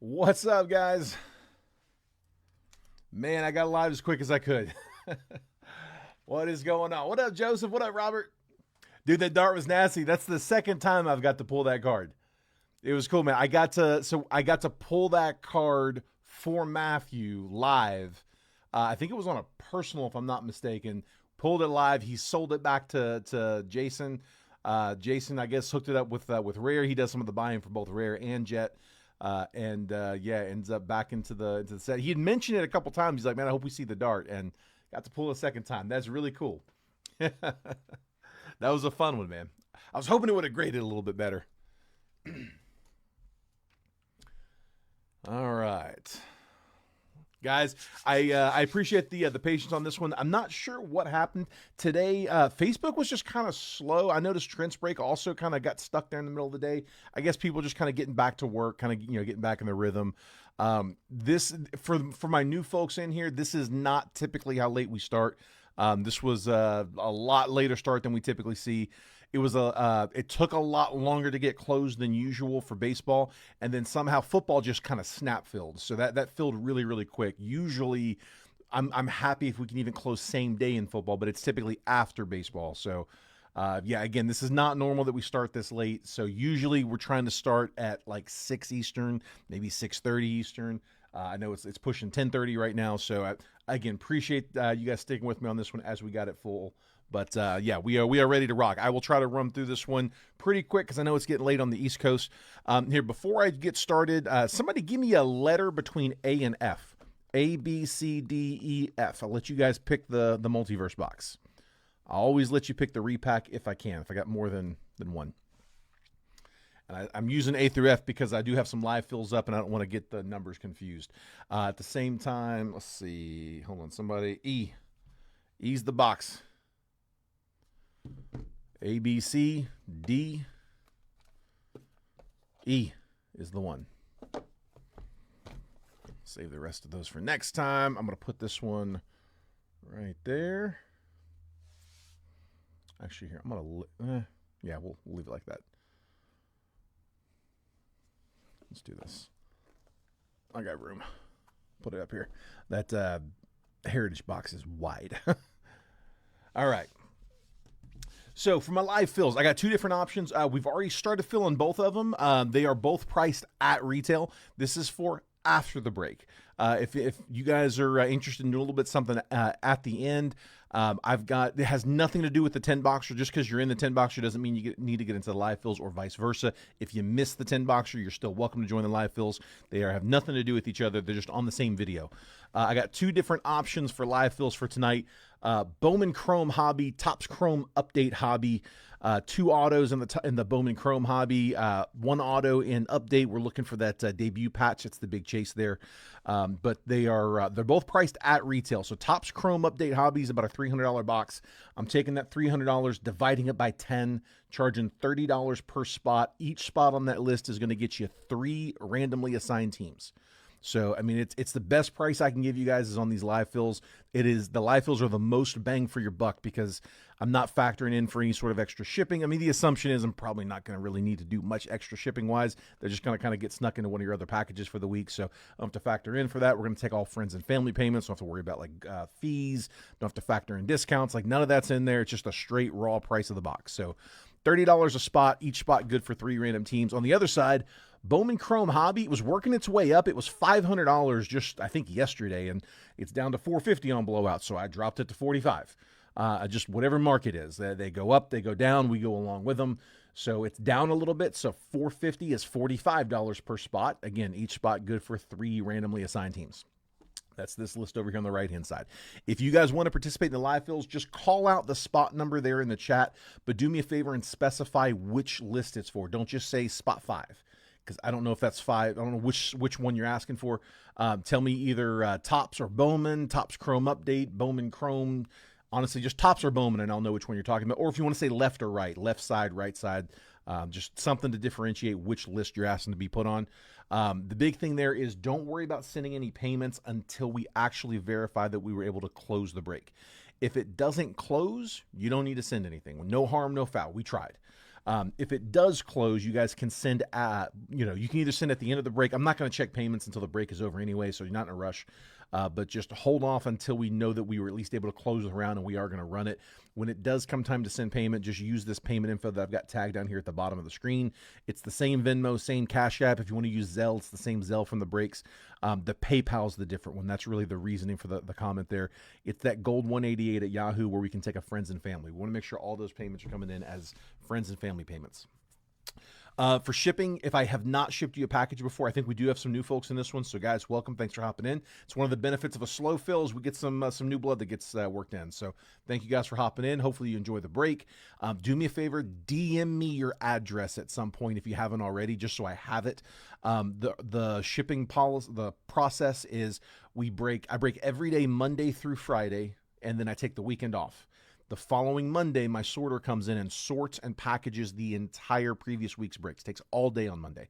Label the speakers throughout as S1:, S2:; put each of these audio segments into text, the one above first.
S1: What's up, guys? Man, I got live as quick as I could. What is going on? What up, Joseph? What up, Robert? Dude, that dart was nasty. That's the second time I've got to pull that card. It was cool, man. I got to pull that card for Matthew live. I think it was on a personal, if I'm not mistaken. Pulled it live. He sold it back to Jason. Jason, I guess, hooked it up with Rare. He does some of the buying for both Rare and Jet. Ends up back into the set. He had mentioned it a couple times. He's like, man, I hope we see the dart, and got to pull a second time. That's really cool. That was a fun one, man. I was hoping it would have graded a little bit better. All right, guys, I appreciate the patience on this one. I'm not sure what happened today. Facebook was just kind of slow. I noticed Trent's break also kind of got stuck there in the middle of the day. I guess people just kind of getting back to work, kind of getting back in the rhythm. This for my new folks in here, this is not typically how late we start. This was a lot later start than we typically see. It took a lot longer to get closed than usual for baseball, and then somehow football just kind of snap filled. So that filled really, really quick. Usually, I'm happy if we can even close same day in football, but it's typically after baseball. So, again, this is not normal that we start this late. So usually we're trying to start at like 6 Eastern, maybe 6:30 Eastern. I know it's pushing 10:30 right now. So again, appreciate you guys sticking with me on this one as we got it full. But we are ready to rock. I will try to run through this one pretty quick because I know it's getting late on the East Coast. Here, before I get started, somebody give me a letter between A and F. A, B, C, D, E, F. I'll let you guys pick the multiverse box. I'll always let you pick the repack if I can, if I got more than one. And I'm using A through F because I do have some live fills up and I don't want to get the numbers confused. At the same time, let's see. Hold on, somebody. E. E's the box. A, B, C, D, E is the one. Save the rest of those for next time. I'm going to put this one right there. Actually, here, I'm going to... we'll leave it like that. Let's do this. I got room. Put it up here. That Heritage box is wide. All right. So for my live fills, I got two different options. We've already started filling both of them. They are both priced at retail. This is for after the break. If you guys are interested in doing a little bit something at the end, it has nothing to do with the 10 boxer. Just because you're in the 10 boxer doesn't mean you need to get into the live fills or vice versa. If you miss the 10 boxer, you're still welcome to join the live fills. They have nothing to do with each other. They're just on the same video. I got two different options for live fills for tonight. Bowman Chrome Hobby, Topps Chrome Update Hobby, two autos in the Bowman Chrome Hobby, one auto in Update. We're looking for that debut patch. It's the big chase there. But they're both priced at retail. So Topps Chrome Update Hobby is about a $300 box. I'm taking that $300, dividing it by 10, charging $30 per spot. Each spot on that list is going to get you 3 randomly assigned teams. So, I mean, it's the best price I can give you guys is on these live fills. The live fills are the most bang for your buck because I'm not factoring in for any sort of extra shipping. I mean, the assumption is I'm probably not going to really need to do much extra shipping wise. They're just going to kind of get snuck into one of your other packages for the week. So I don't have to factor in for that. We're going to take all friends and family payments. Don't have to worry about fees. Don't have to factor in discounts. None of that's in there. It's just a straight raw price of the box. So $30 a spot, each spot good for 3 random teams. On the other side, Bowman Chrome Hobby was working its way up. It was $500 just, I think, yesterday, and it's down to $450 on blowout, so I dropped it to $45. Just whatever market is. They go up, they go down, we go along with them. So it's down a little bit, so $450 is $45 per spot. Again, each spot good for 3 randomly assigned teams. That's this list over here on the right-hand side. If you guys want to participate in the live fills, just call out the spot number there in the chat, but do me a favor and specify which list it's for. Don't just say spot 5. Because I don't know if that's 5. I don't know which one you're asking for. Tell me either Topps or Bowman, Topps Chrome Update, Bowman Chrome. Honestly, just Topps or Bowman, and I'll know which one you're talking about. Or if you want to say left or right, left side, right side, just something to differentiate which list you're asking to be put on. The big thing there is don't worry about sending any payments until we actually verify that we were able to close the break. If it doesn't close, you don't need to send anything. No harm, no foul. We tried. If it does close, you guys can send you can either send at the end of the break. I'm not going to check payments until the break is over anyway, so you're not in a rush. But just hold off until we know that we were at least able to close the round and we are going to run it. When it does come time to send payment, just use this payment info that I've got tagged down here at the bottom of the screen. It's the same Venmo, same Cash App. If you want to use Zelle, it's the same Zelle from the breaks. The PayPal's the different one. That's really the reasoning for the comment there. It's that gold 188 at Yahoo where we can take a friends and family. We want to make sure all those payments are coming in as friends and family payments. For shipping, if I have not shipped you a package before, I think we do have some new folks in this one. So, guys, welcome. Thanks for hopping in. It's one of the benefits of a slow fill is we get some new blood that gets worked in. So, thank you guys for hopping in. Hopefully, you enjoy the break. Do me a favor, DM me your address at some point if you haven't already, just so I have it. The shipping policy, the process is I break every day, Monday through Friday, and then I take the weekend off. The following Monday, my sorter comes in and sorts and packages the entire previous week's breaks. Takes all day on Monday.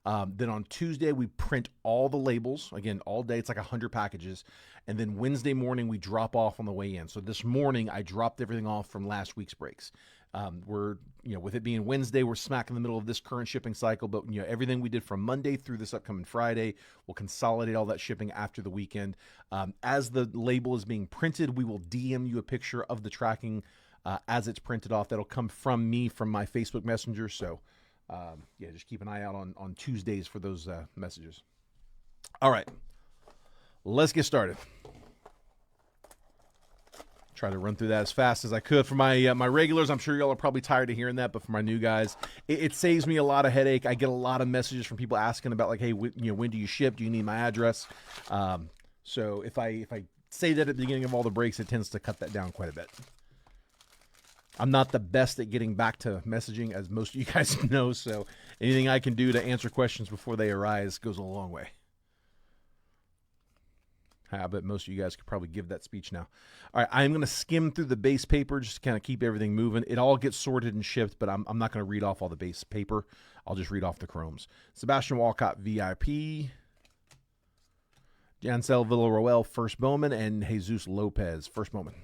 S1: Then on Tuesday, we print all the labels. Again, all day. It's like 100 packages. And then Wednesday morning, we drop off on the way in. So this morning, I dropped everything off from last week's breaks. With it being Wednesday, we're smack in the middle of this current shipping cycle. But, everything we did from Monday through this upcoming Friday, we'll consolidate all that shipping after the weekend. As the label is being printed, we will DM you a picture of the tracking as it's printed off. That'll come from me, from my Facebook Messenger. So, just keep an eye out on Tuesdays for those messages. All right, let's get started. Try to run through that as fast as I could. For my regulars, I'm sure y'all are probably tired of hearing that, but for my new guys, it saves me a lot of headache. I get a lot of messages from people asking about, like, hey, when do you ship? Do you need my address? So if I say that at the beginning of all the breaks, it tends to cut that down quite a bit. I'm not the best at getting back to messaging, as most of you guys know, so anything I can do to answer questions before they arise goes a long way. I bet most of you guys could probably give that speech now. All right, I'm going to skim through the base paper just to kind of keep everything moving. It all gets sorted and shipped, but I'm not going to read off all the base paper. I'll just read off the chromes. Sebastian Walcott, VIP. Jansel Villarroel, first Bowman. And Jesus Lopez, first Bowman.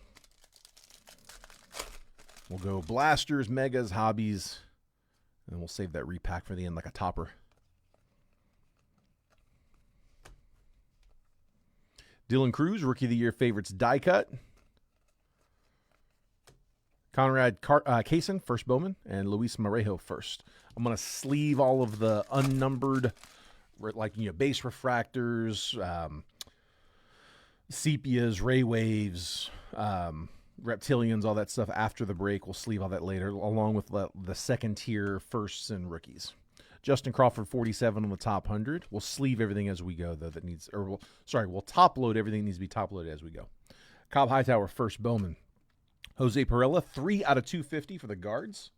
S1: We'll go blasters, megas, hobbies. And we'll save that repack for the end like a topper. Dylan Cruz, Rookie of the Year favorites, die cut. Conrad Kaysen, first Bowman, and Luis Marejo, first. I'm going to sleeve all of the unnumbered, base refractors, sepias, ray waves, reptilians, all that stuff after the break. We'll sleeve all that later, along with the second tier firsts and rookies. Justin Crawford, 47 on the top 100. We'll sleeve everything as we go, though. We'll top load everything that needs to be top loaded as we go. Cobb Hightower, first Bowman. Jose Perella, 3 out of 250 for the guards.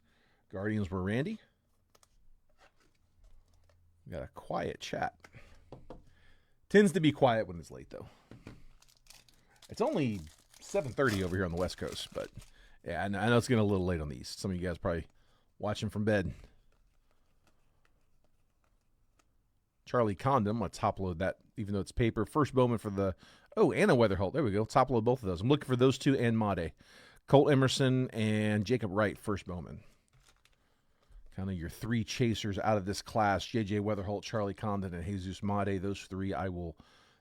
S1: Guardians were Randy. We got a quiet chat. Tends to be quiet when it's late, though. It's only 7:30 over here on the West Coast, but yeah, I know it's getting a little late on the East. Some of you guys probably watching from bed. Charlie Condon, let's top load that, even though it's paper. First Bowman for the, and a Weatherholt. There we go. Top load both of those. I'm looking for those two and Made. Colt Emerson and Jacob Wright, first Bowman. Kind of your three chasers out of this class. J.J. Weatherholt, Charlie Condon, and Jesus Made. Those three I will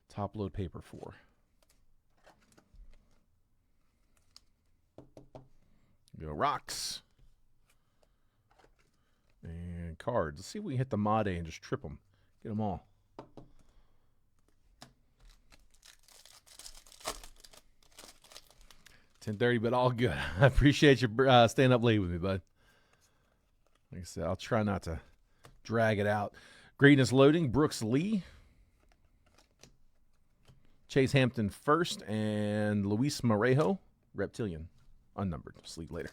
S1: top load paper for. Go rocks. And cards. Let's see if we can hit the Made and just trip them. Get them all. $10:30, but all good. I appreciate you staying up late with me, bud. Like I said, I'll try not to drag it out. Greatness loading, Brooks Lee. Chase Hampton first, and Luis Marejo, Reptilian. Unnumbered. Sleep later.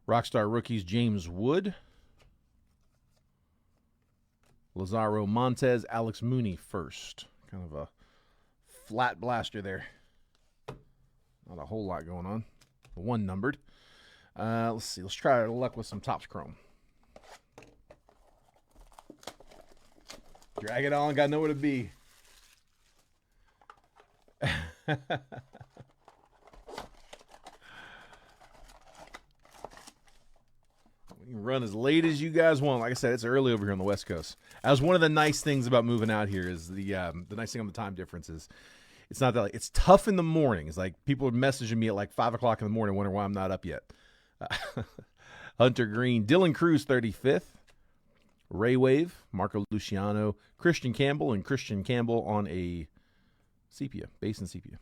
S1: Rockstar rookies, James Wood. Lazaro Montez, Alex Mooney first. Kind of a flat blaster there. Not a whole lot going on. One numbered. Let's see. Let's try our luck with some Topps Chrome. Drag it on. Got nowhere to be. You can run as late as you guys want. Like I said, it's early over here on the West Coast. That was one of the nice things about moving out here is the nice thing on the time difference is it's not that it's tough in the morning. It's like people are messaging me at like 5 o'clock in the morning wondering why I'm not up yet. Hunter Green, Dylan Cruz, 35th. Ray Wave, Marco Luciano, Christian Campbell, and Christian Campbell on a sepia, base and sepia.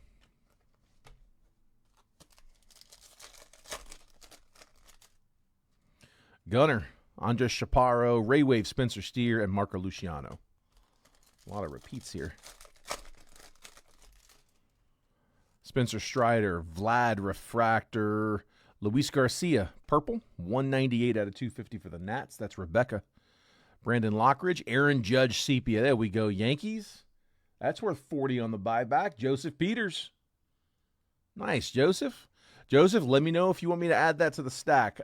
S1: Gunner, Andres Chaparro, Ray Wave, Spencer Steer, and Marco Luciano. A lot of repeats here. Spencer Strider, Vlad Refractor, Luis Garcia, purple, 198 out of 250 for the Nats. That's Rebecca. Brandon Lockridge, Aaron Judge, sepia. There we go. Yankees. That's worth 40 on the buyback. Joseph Peters. Nice, Joseph. Joseph, let me know if you want me to add that to the stack.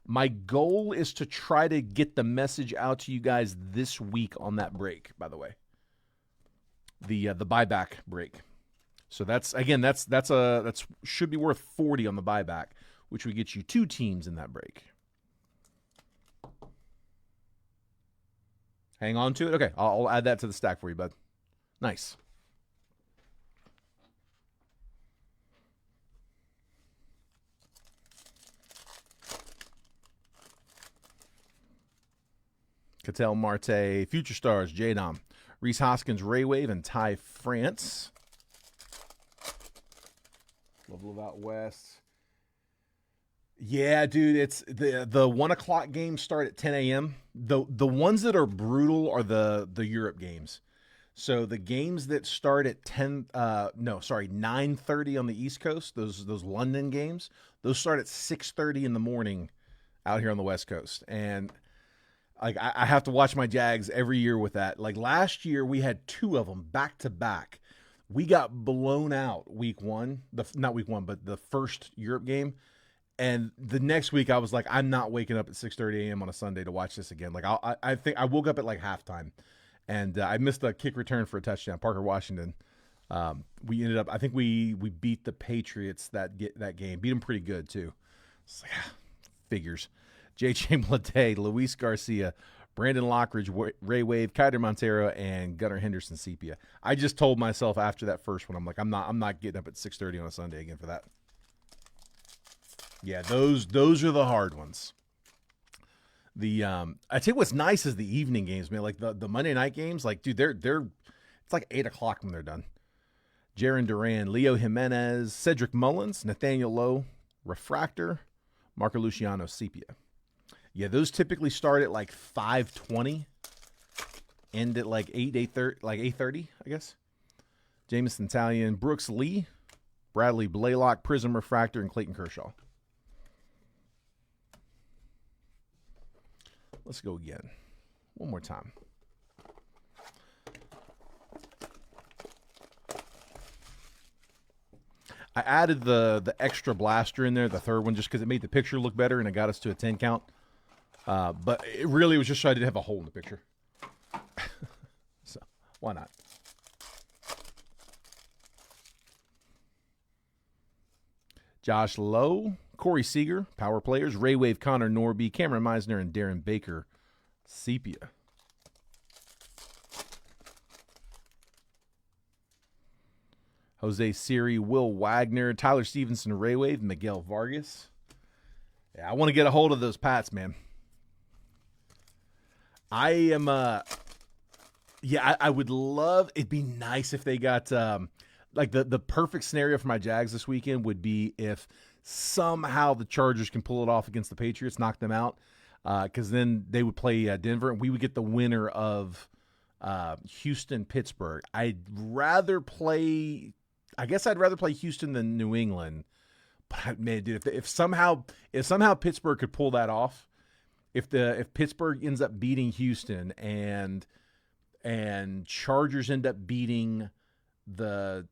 S1: My goal is to try to get the message out to you guys this week on that break, by the way. The buyback break. So that's should be worth 40 on the buyback, which would get you 2 teams in that break. Hang on to it. Okay, I'll add that to the stack for you, bud. Nice. Cattell Marte, Future Stars, J-Dom, Reese Hoskins, Ray Wave, and Ty France. Love out west. Yeah, dude, it's the 1 o'clock games start at 10 a.m. The ones that are brutal are the Europe games. So the games that start at 9:30 on the East Coast, those London games, those start at 6:30 in the morning out here on the West Coast. And like I have to watch my Jags every year with that. Like last year we had 2 of them back to back. We got blown out week 1, not week 1, but the first Europe game. And the next week I was like, I'm not waking up at 6:30 a.m. on a Sunday to watch this again. Like I think I woke up at like halftime, and I missed a kick return for a touchdown. Parker Washington. We ended up, I think we beat the Patriots that game. Beat them pretty good too. It's like, figures. J.J. Mlade, Luis Garcia, Brandon Lockridge, Ray Wave, Kyder Montero, and Gunnar Henderson sepia. I just told myself after that first one, I'm like, I'm not getting up at 6:30 on a Sunday again for that. Yeah, those are the hard ones. I tell you what's nice is the evening games, man. Like the Monday night games, like dude, they're it's like 8 o'clock when they're done. Jaron Duran, Leo Jimenez, Cedric Mullins, Nathaniel Lowe, Refractor, Marco Luciano sepia. Yeah, those typically start at like 5:20, end at like 8:30, I guess. Jameson Talion, Brooks Lee, Bradley Blaylock, Prism Refractor, and Clayton Kershaw. Let's go again. One more time. I added the extra blaster in there, the third one, just because it made the picture look better and it got us to a 10 count. But it really was just so I didn't have a hole in the picture. So, why not? Josh Lowe, Corey Seager, Power Players, Ray Wave, Connor Norby, Cameron Meisner, and Darren Baker, sepia. Jose Siri, Will Wagner, Tyler Stevenson, Ray Wave, Miguel Vargas. Yeah, I want to get a hold of those Pats, man. I am, I would love, it'd be nice if they got, like the perfect scenario for my Jags this weekend would be if somehow the Chargers can pull it off against the Patriots, knock them out, because then they would play Denver, and we would get the winner of Houston-Pittsburgh. I'd rather play Houston than New England. But man, dude, if somehow Pittsburgh could pull that off, if Pittsburgh ends up beating Houston and Chargers end up beating the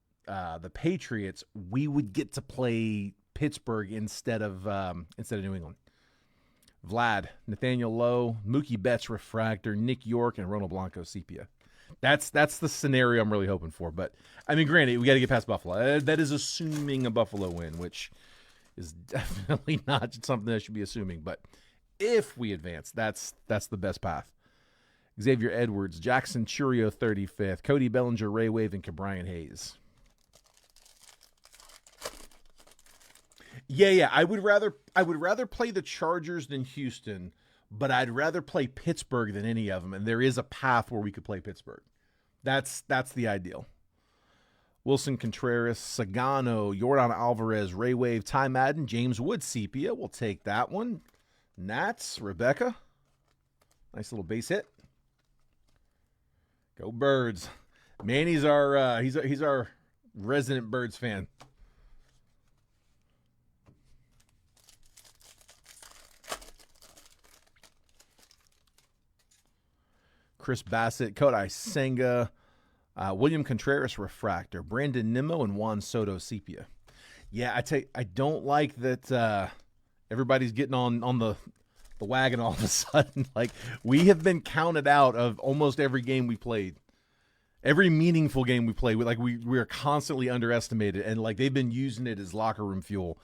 S1: Patriots, we would get to play Pittsburgh instead of New England. Vlad, Nathaniel Lowe, Mookie Betts refractor, Nick York, and Ronald Blanco sepia. That's the scenario I'm really hoping for. But I mean, granted, we got to get past Buffalo. That is assuming a Buffalo win, which is definitely not something that I should be assuming. But if we advance, that's the best path. Xavier Edwards, Jackson Churio 35th, Cody Bellinger, Ray Wave, and Ke'Bryan Hayes. Yeah. I would rather play the Chargers than Houston, but I'd rather play Pittsburgh than any of them. And there is a path where we could play Pittsburgh. That's the ideal. Wilson Contreras, Sagano, Yordan Alvarez, Ray Wave, Ty Madden, James Wood sepia. We'll take that one. Nats, Rebecca. Nice little base hit. Go Birds. Manny's our he's our resident Birds fan. Chris Bassett, Kodai Senga, William Contreras refractor, Brandon Nimmo, and Juan Soto sepia. Yeah, I don't like that everybody's getting on the wagon all of a sudden. Like, we have been counted out of almost every game we played. Every meaningful game we played, we are constantly underestimated, and like they've been using it as locker room fuel.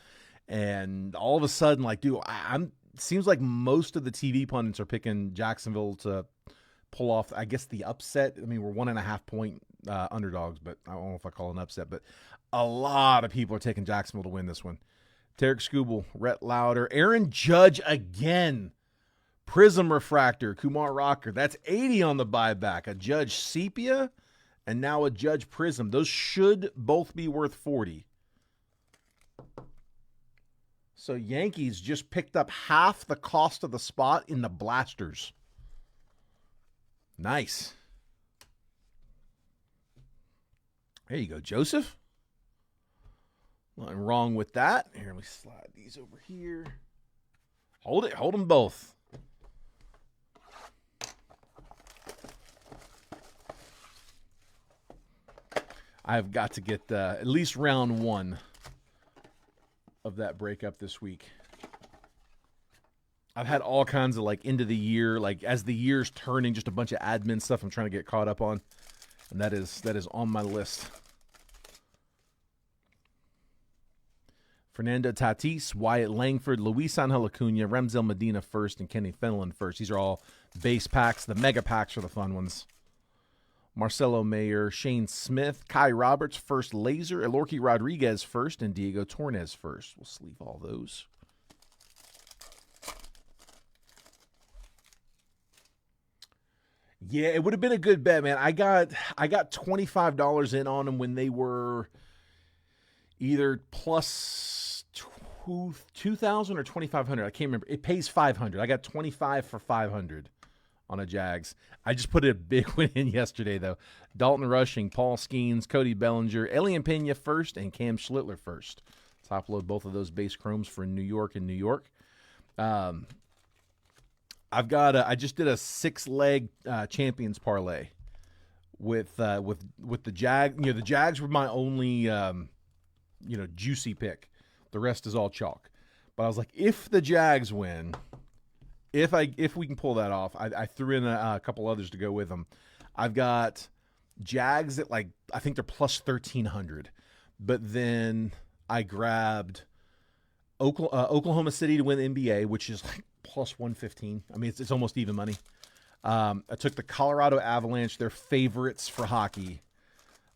S1: And all of a sudden, like, dude, seems like most of the TV pundits are picking Jacksonville to pull off, I guess, the upset. I mean, we're 1.5 point underdogs, but I don't know if I call it an upset. But a lot of people are taking Jacksonville to win this one. Tarek Skubal, Rhett Lauder, Aaron Judge again. Prism refractor, Kumar Rocker. That's 80 on the buyback. A Judge sepia and now a Judge Prism. Those should both be worth 40. So Yankees just picked up half the cost of the spot in the Blasters. Nice. There you go, Joseph. Nothing wrong with that. Here, let me slide these over here. Hold it. Hold them both. I've got to get at least round one of that breakup this week. I've had all kinds of like end of the year, like as the year's turning, just a bunch of admin stuff I'm trying to get caught up on. And that is on my list. Fernando Tatis, Wyatt Langford, Luis Angel Acuna, Ramsel Medina first, and Kenny Fenelon first. These are all base packs. The mega packs are the fun ones. Marcelo Mayer, Shane Smith, Kai Roberts first laser, Elorki Rodriguez first, and Diego Torres first. We'll sleeve all those. Yeah, it would have been a good bet, man. I got $25 in on them when they were either plus 2,000 or 2,500. I can't remember. It pays 500. I got 25 for 500 on a Jags. I just put a big win in yesterday, though. Dalton Rushing, Paul Skeens, Cody Bellinger, Elian Pena first, and Cam Schlittler first. Top load both of those base chromes for New York and New York. I've got I just did a 6-leg champions parlay with the Jag. You know, the Jags were my only juicy pick. The rest is all chalk. But I was like, if the Jags win, if we can pull that off, I threw in a couple others to go with them. I've got Jags at like, I think they're plus 1,300, but then I grabbed Oklahoma City to win the NBA, which is like plus 115. I mean, it's almost even money. I took the Colorado Avalanche, they're favorites for hockey.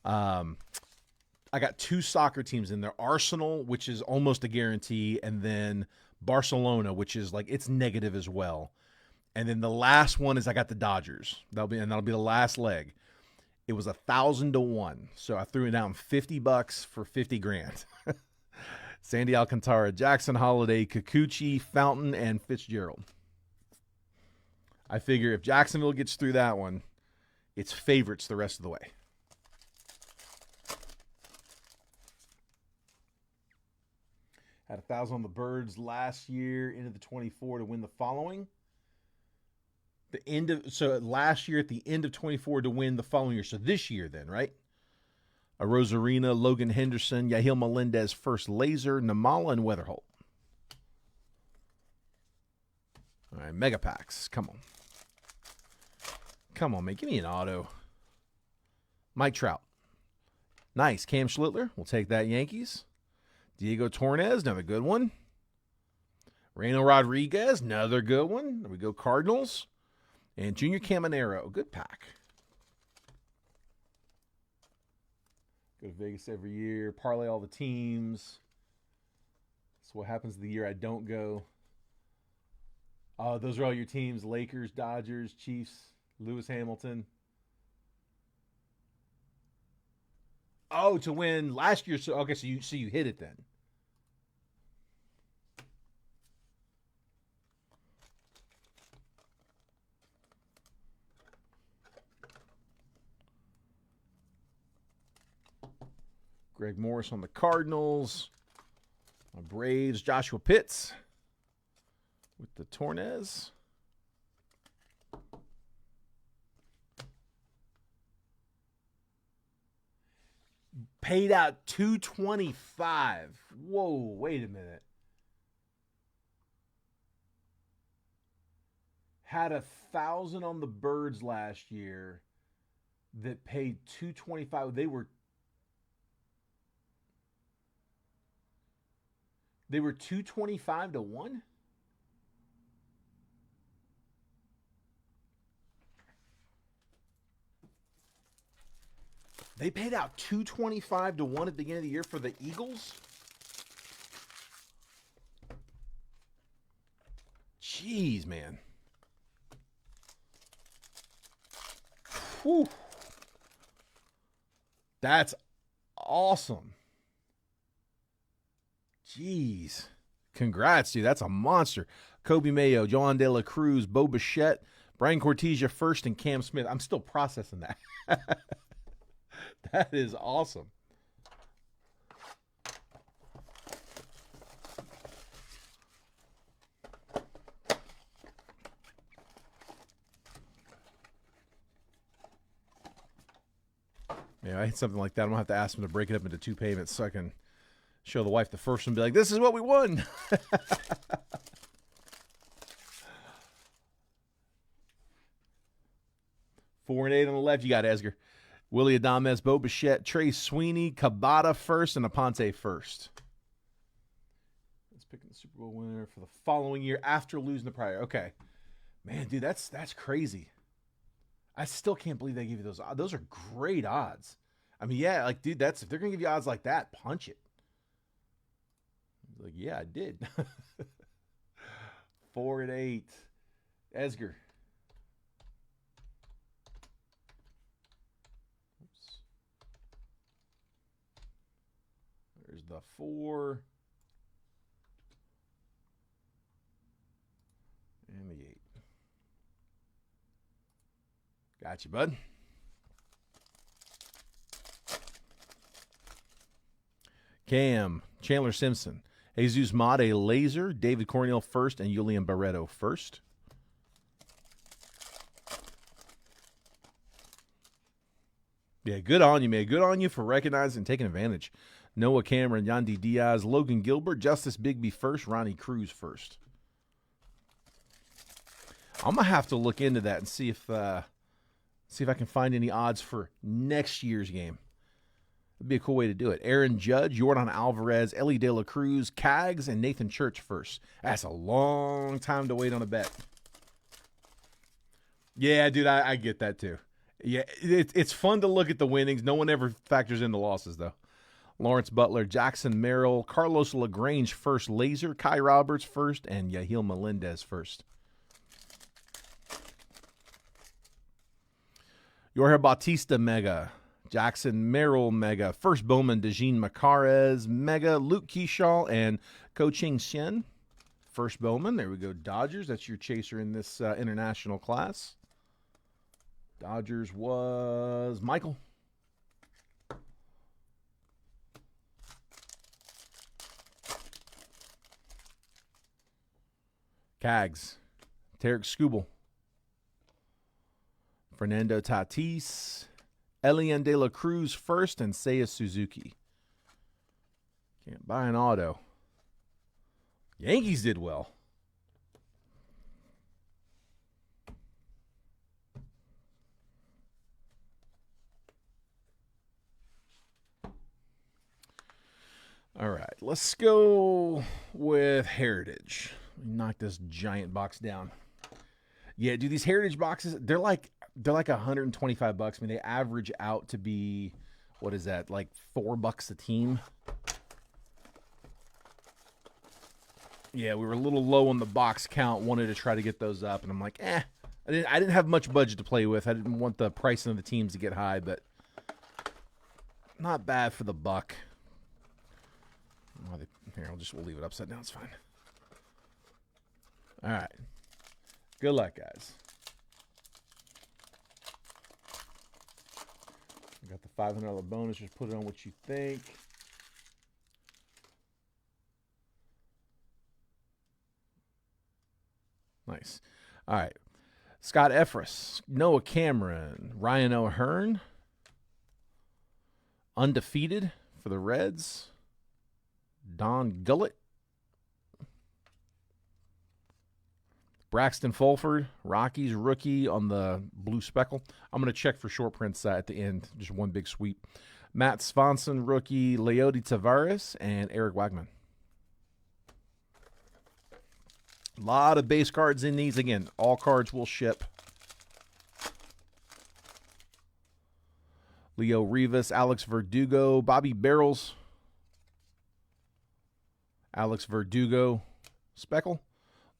S1: I got 2 soccer teams in there. Arsenal, which is almost a guarantee, and then Barcelona, which is like, it's negative as well. And then the last one is I got the Dodgers. That'll be the last leg. It was 1,000 to 1. So I threw it down $50 for 50 grand. Sandy Alcantara, Jackson Holiday, Kikuchi, Fountain, and Fitzgerald. I figure if Jacksonville gets through that one, it's favorites the rest of the way. Had 1,000 on the Birds last year, into the 24 to win the following. So last year at the end of 24 to win the following year. So this year then, right? A Rosarina, Logan Henderson, Yahil Melendez, first laser, Namala, and Weatherholt. right, mega packs. Come on. Come on, man. Give me an auto. Mike Trout. Nice. Cam Schlittler. We'll take that, Yankees. Diego Torres. Another good one. Reno Rodriguez. Another good one. There we go, Cardinals. And Junior Caminero. Good pack. Go to Vegas every year. Parlay all the teams. That's what happens the year I don't go. Those are all your teams. Lakers, Dodgers, Chiefs, Lewis Hamilton. Oh, to win last year. So okay, so you hit it then. Greg Morris on the Cardinals. My Braves, Joshua Pitts with the Torres. Paid out $225. Whoa, wait a minute. Had 1,000 on the Birds last year that paid $225. They were $225 to 1? They paid out $225 to 1 at the beginning of the year for the Eagles? Jeez, man. Whew. That's awesome. Jeez. Congrats, dude. That's a monster. Kobe Mayo, Joan De La Cruz, Bo Bichette, Brian Cortesia first, and Cam Smith. I'm still processing that. That is awesome. Yeah, I hit something like that. I'm going to have to ask him to break it up into 2 payments so I can show the wife the first one and be like, this is what we won. 4 and 8 on the left. You got Esger. Willie Adames, Bo Bichette, Trey Sweeney, Cabada first, and Aponte first. Let's pick the Super Bowl winner for the following year after losing the prior. Okay. Man, dude, that's crazy. I still can't believe they give you those. Those are great odds. I mean, yeah, like, dude, if they're going to give you odds like that, punch it. Like, yeah, I did. 4 and 8. Esger. Oops. There's the 4. And the 8. Got you, bud. Cam, Chandler Simpson, Jesus Mate Laser, David Cornell first, and Julian Barreto first. Yeah, good on you, man. Good on you for recognizing and taking advantage. Noah Cameron, Yandy Diaz, Logan Gilbert, Justice Bigby first, Ronnie Cruz first. I'm going to have to look into that and see if I can find any odds for next year's game. It'd be a cool way to do it. Aaron Judge, Jordan Alvarez, Ellie De La Cruz, Cags, and Nathan Church first. That's a long time to wait on a bet. Yeah, dude, I get that too. Yeah, it's fun to look at the winnings. No one ever factors in the losses, though. Lawrence Butler, Jackson Merrill, Carlos LaGrange first, Laser, Kai Roberts first, and Yahil Melendez first. Jorge Bautista Mega, Jackson Merrill Mega, first Bowman Dejean Macarez Mega, Luke Keyshaw, and Ko-Ching Shen. First Bowman. There we go, Dodgers. That's your chaser in this international class. Dodgers was Michael. Cags, Tarek Skubal. Fernando Tatis, Elian De La Cruz first, and Seiya Suzuki. Can't buy an auto. Yankees did well. All right, let's go with Heritage. Knock this giant box down. Yeah, dude, these Heritage boxes, they're like $125. I mean, they average out to be, what is that, like $4 a team? Yeah, we were a little low on the box count. Wanted to try to get those up, and I'm like, I didn't have much budget to play with. I didn't want the pricing of the teams to get high, but not bad for the buck. Here, we'll leave it upside down. It's fine. All right. Good luck, guys. Got the $500 bonus. Just put it on what you think. Nice. All right. Scott Effris, Noah Cameron, Ryan O'Hearn. Undefeated for the Reds. Don Gullett. Braxton Fulford, Rockies rookie on the blue speckle. I'm going to check for short prints at the end. Just one big sweep. Matt Swanson, rookie, Leody Tavares, and Eric Wagman. A lot of base cards in these. Again, all cards will ship. Leo Rivas, Alex Verdugo, Bobby Barrels, Alex Verdugo, Speckle,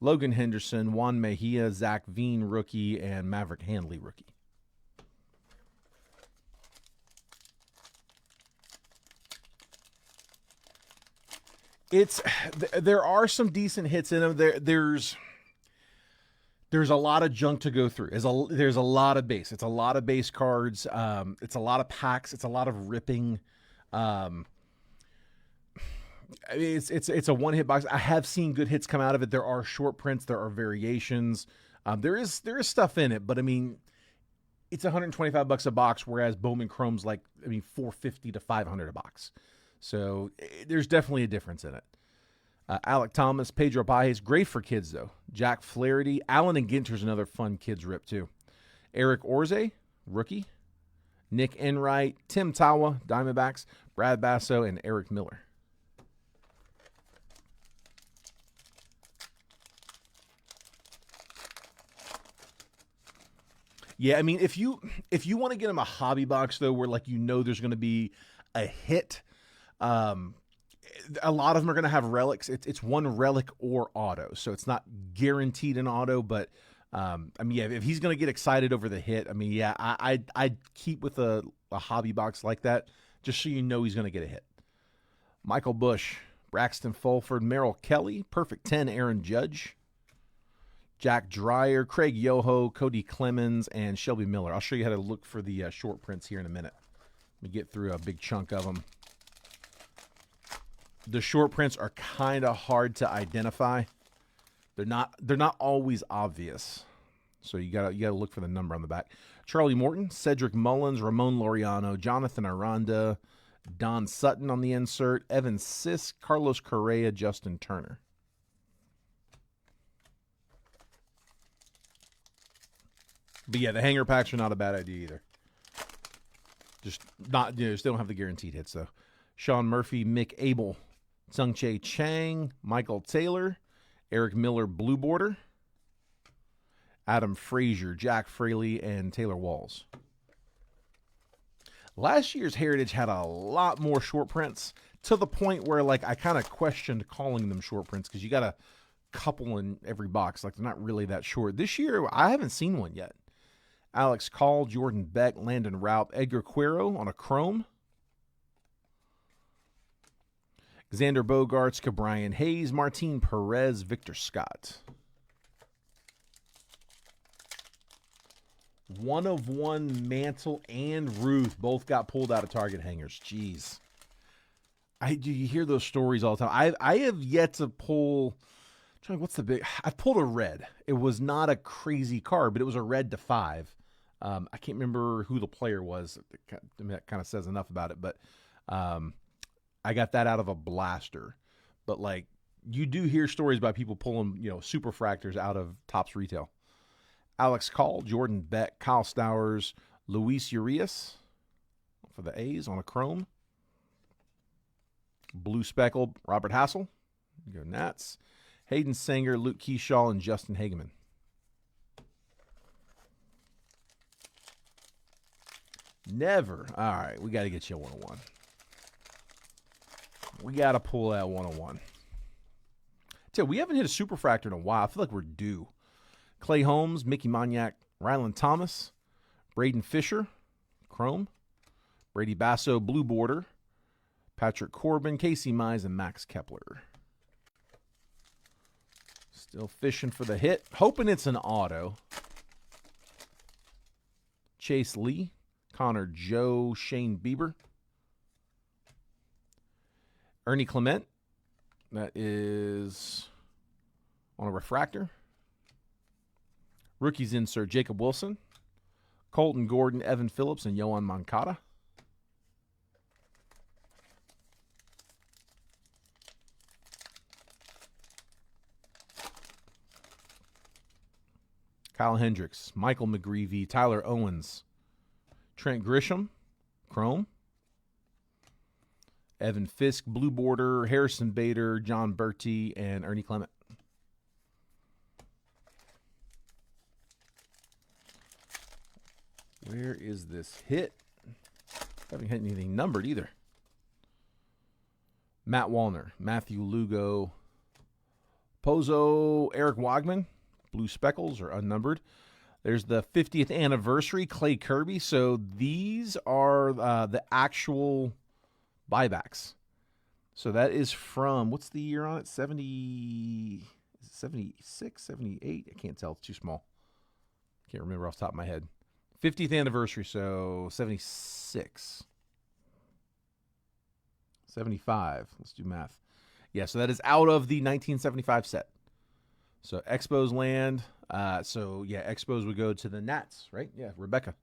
S1: Logan Henderson, Juan Mejia, Zach Veen, rookie, and Maverick Handley, rookie. There are some decent hits in them. There's a lot of junk to go through. There's a lot of base. It's a lot of base cards. It's a lot of packs. It's a lot of ripping. It's a one hit box. I have seen good hits come out of it. There are short prints. There are variations. There is stuff in it, but I mean, it's $125 a box, whereas Bowman Chrome's like $450 to $500 a box. So there's definitely a difference in it. Alec Thomas, Pedro Pages, great for kids though. Jack Flaherty, Allen and Ginter's another fun kids rip too. Eric Orze, rookie. Nick Enright, Tim Tawa, Diamondbacks, Brad Basso, and Eric Miller. Yeah, I mean, if you want to get him a hobby box though, where like there's going to be a hit. A lot of them are going to have relics. It's one relic or auto, so it's not guaranteed an auto. But if he's going to get excited over the hit, I'd keep with a hobby box like that, just so you know he's going to get a hit. Michael Bush, Braxton Fulford, Merrill Kelly, Perfect 10, Aaron Judge, Jack Dreyer, Craig Yoho, Cody Clemens, and Shelby Miller. I'll show you how to look for the short prints here in a minute. Let me get through a big chunk of them. The short prints are kind of hard to identify. They're not always obvious. So you gotta look for the number on the back. Charlie Morton, Cedric Mullins, Ramon Laureano, Jonathan Aranda, Don Sutton on the insert, Evan Sisk, Carlos Correa, Justin Turner. But yeah, the hanger packs are not a bad idea either. Just not, just don't have the guaranteed hits though. Sean Murphy, Mick Abel, Tsung-Che Chang, Michael Taylor, Eric Miller, Blue Border, Adam Frazier, Jack Fraley, and Taylor Walls. Last year's Heritage had a lot more short prints, to the point where like I kind of questioned calling them short prints because you got a couple in every box. Like they're not really that short. This year, I haven't seen one yet. Alex Call, Jordan Beck, Landon Raup, Edgar Cuero on a chrome. Xander Bogaerts, Cabrian Hayes, Martin Perez, Victor Scott. 1-of-1 Mantle and Ruth both got pulled out of Target hangers. Jeez. You hear those stories all the time. I have yet to pull. What's the big? I pulled a red. It was not a crazy card, but it was a red to 5. I can't remember who the player was. That kind of says enough about it, but I got that out of a blaster. But like you do hear stories about people pulling, super fractors out of Topps retail. Alex Call, Jordan Beck, Kyle Stowers, Luis Urias for the A's on a chrome. Blue speckled, Robert Hassel. Go Nats. Hayden Sanger, Luke Keyshaw, and Justin Hageman. Never. All right, we got to get you a 101. We got to pull that 101. Tell you, we haven't hit a superfractor in a while. I feel like we're due. Clay Holmes, Mickey Moniak, Ryland Thomas, Braden Fisher, Chrome, Brady Basso, Blue Border, Patrick Corbin, Casey Mize, and Max Kepler. Still fishing for the hit. Hoping it's an auto. Chase Lee, Connor Joe, Shane Bieber. Ernie Clement. That is on a refractor. Rookies insert Jacob Wilson, Colton Gordon, Evan Phillips, and Yohan Moncada. Kyle Hendricks, Michael McGreevy, Tyler Owens, Trent Grisham, Chrome, Evan Fisk, Blue Border, Harrison Bader, John Bertie, and Ernie Clement. Where is this hit? Haven't hit anything numbered either. Matt Wallner, Matthew Lugo, Pozo, Eric Wagman, Blue Speckles are unnumbered. There's the 50th anniversary, Clay Kirby. So these are the actual buybacks. So that is from, what's the year on it? 76, 78? I can't tell. It's too small. Can't remember off the top of my head. 50th anniversary, so 76. 75. Let's do math. Yeah, so that is out of the 1975 set. So Expos land. Expos would go to the Nats, right? Yeah, Rebecca.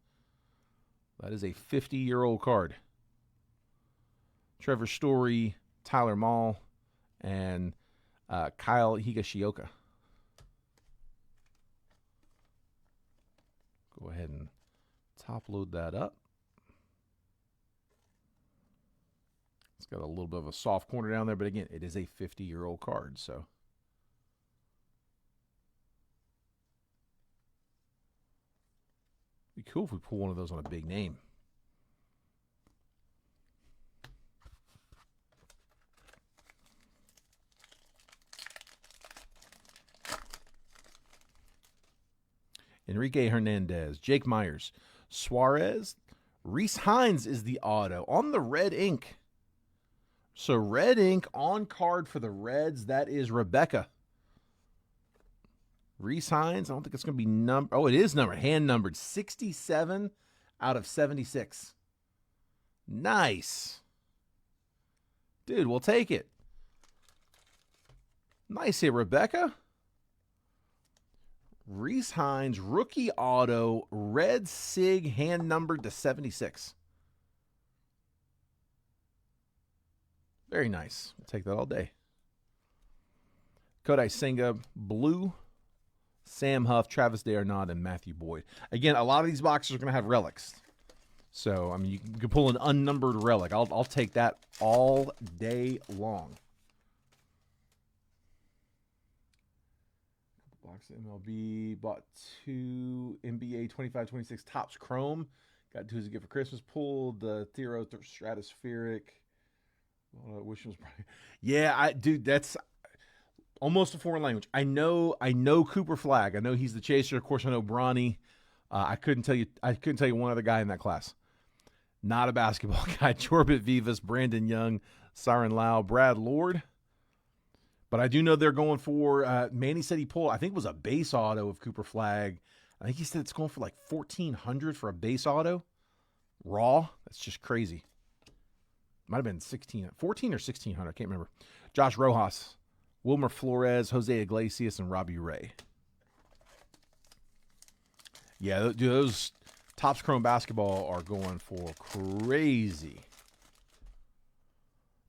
S1: That is a 50-year-old card. Trevor Story, Tyler Mall, and Kyle Higashioka. Go ahead and top load that up. It's got a little bit of a soft corner down there, but again, it is a 50-year-old card, so. It'd be cool if we pull one of those on a big name. Enrique Hernandez, Jake Myers, Suarez, Reese Hines is the auto on the red ink. So red ink on card for the Reds. That is Rebecca. Reese Hines, I don't think it's going to be numbered. Oh, it is numbered. Hand numbered. 67 out of 76. Nice. Dude, we'll take it. Nice hit, Rebecca. Reese Hines, rookie auto, red SIG, hand numbered to 76. Very nice. We'll take that all day. Kodai Senga, blue, Sam Huff, Travis D'Arnaud, and Matthew Boyd. Again, a lot of these boxes are going to have relics. So, I mean, you can pull an unnumbered relic. I'll take that all day long. Box MLB, bought 2 NBA 25-26 Topps Chrome. Got 2 as a gift for Christmas. Pulled the Thero Stratospheric. Which was probably, yeah, dude, that's almost a foreign language. I know Cooper Flagg. I know he's the chaser. Of course, I know Bronny. I couldn't tell you one other guy in that class. Not a basketball guy. Jorbit Vivas, Brandon Young, Siren Lau, Brad Lord. But I do know they're going for, Manny said he pulled, I think it was a base auto of Cooper Flagg. I think he said it's going for like $1,400 for a base auto. Raw. That's just crazy. Might have been 14 or 1,600. I can't remember. Josh Rojas, Wilmer Flores, Jose Iglesias, and Robbie Ray. Yeah, dude, those Topps Chrome basketball are going for crazy.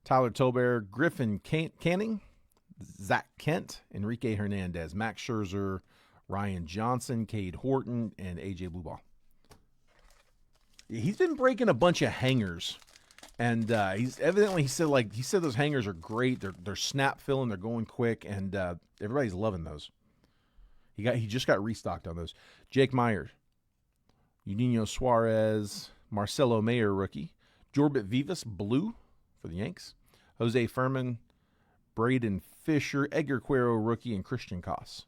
S1: Tyler Tolbear, Griffin Canning, Zach Kent, Enrique Hernandez, Max Scherzer, Ryan Johnson, Cade Horton, and AJ Blueball. Yeah, he's been breaking a bunch of hangers And he said those hangers are great. They're snap filling. They're going quick, and everybody's loving those. He just got restocked on those. Jake Myers, Eugenio Suarez, Marcelo Mayer rookie, Jorbit Vivas blue for the Yanks, Jose Furman, Braden Fisher, Edgar Cuero rookie, and Christian Koss.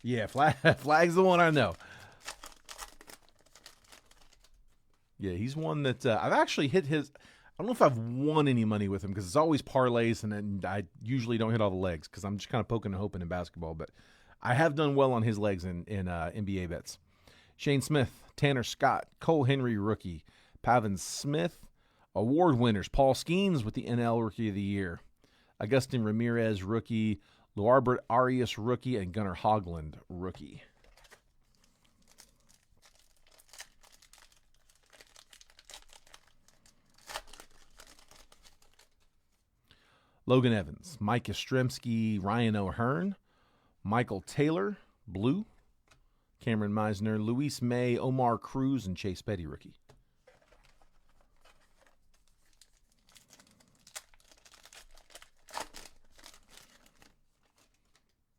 S1: Yeah, Flag's the one I know. Yeah, he's one that I've actually hit his. I don't know if I've won any money with him because it's always parlays, and I usually don't hit all the legs because I'm just kind of poking and hoping in basketball. But I have done well on his legs in NBA bets. Shane Smith, Tanner Scott, Cole Henry rookie, Pavin Smith, award winners Paul Skeens with the NL Rookie of the Year, Agustin Ramirez rookie, Luarbert Arias rookie, and Gunnar Hoglund rookie. Logan Evans, Mike Yastrzemski, Ryan O'Hearn, Michael Taylor, blue, Cameron Meisner, Luis May, Omar Cruz, and Chase Petty rookie.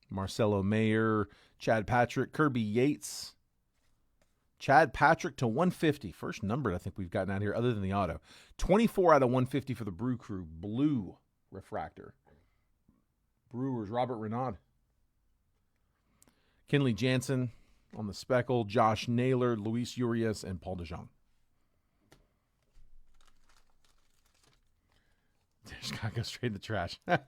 S1: Marcelo Mayer, Chad Patrick, Kirby Yates, Chad Patrick to 150. First number I think we've gotten out here other than the auto. 24 out of 150 for the Brew Crew. Blue refractor. Brewers, Robert Renaud. Kenley Jansen on the speckle. Josh Naylor, Luis Urias, and Paul DeJong. Just gotta go straight in the trash. There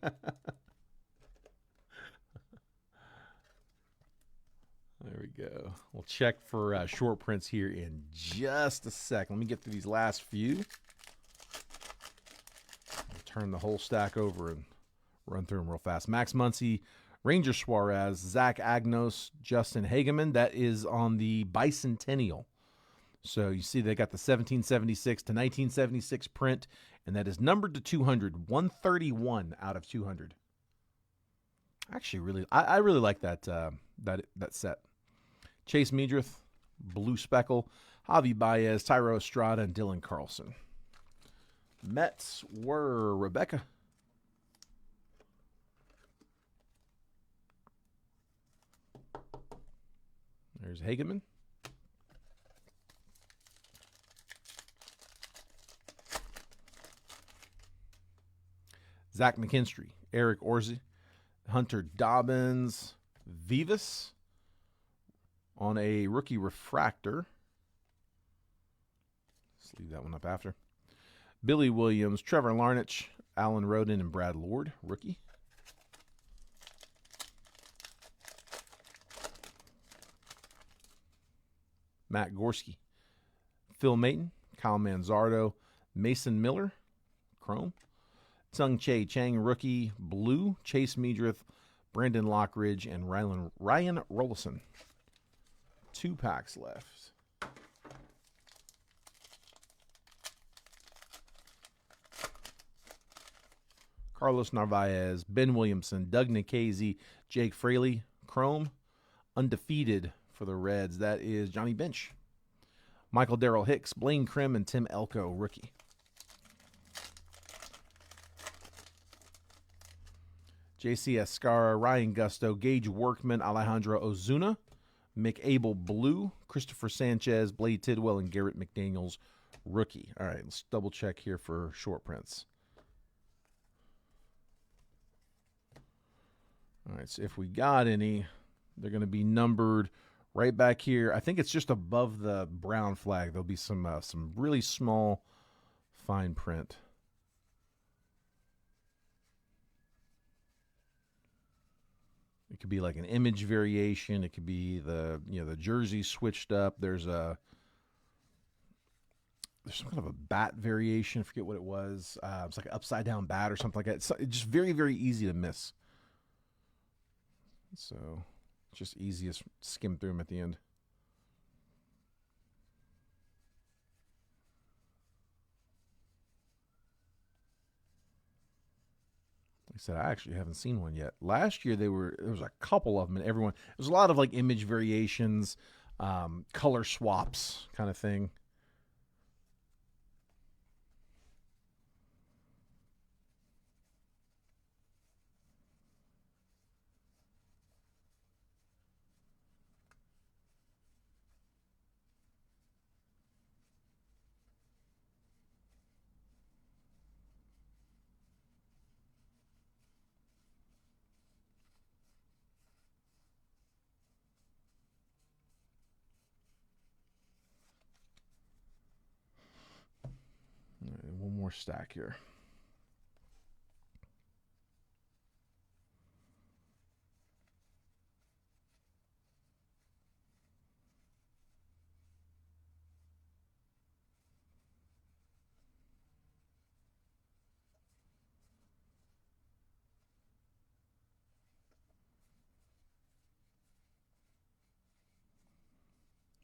S1: we go. We'll check for short prints here in just a sec. Let me get through these last few. I'll turn the whole stack over and run through them real fast. Max Muncy, Ranger Suarez, Zach Agnos, Justin Hageman. That is on the bicentennial. So you see they got the 1776 to 1976 print, and that is numbered to 200, 131 out of 200. Actually, I really like that set. Chase Meadrith, blue speckle, Javi Baez, Tyro Estrada, and Dylan Carlson. Mets were Rebecca. There's Hageman. Zach McKinstry, Eric Orsi, Hunter Dobbins, Vivas on a rookie refractor. Let's leave that one up after. Billy Williams, Trevor Larnach, Alan Roden, and Brad Lord, rookie. Matt Gorski, Phil Mayton, Kyle Manzardo, Mason Miller, chrome. Tsung Che Chang, rookie, blue, Chase Meadrith, Brandon Lockridge, and Ryan Rollison. 2 packs left. Carlos Narvaez, Ben Williamson, Doug Nikhazy, Jake Fraley, chrome. Undefeated for the Reds, that is Johnny Bench. Michael Darrell Hicks, Blaine Krim, and Tim Elko, rookie. J.C. Escara, Ryan Gusto, Gage Workman, Alejandro Ozuna, Mick Abel blue, Christopher Sanchez, Blade Tidwell, and Garrett McDaniels, rookie. All right, let's double check here for short prints. All right, so if we got any, they're going to be numbered right back here. I think it's just above the brown flag. There'll be some really small fine print. It could be like an image variation. It could be the jersey switched up. There's some kind of a bat variation. I forget what it was. It's like an upside down bat or something like that. It's just very, very easy to miss. So it's just easiest skim through them at the end. Like I said, I actually haven't seen one yet. Last year there was a couple of them, and there was a lot of like image variations. color swaps kind of thing. One more stack here.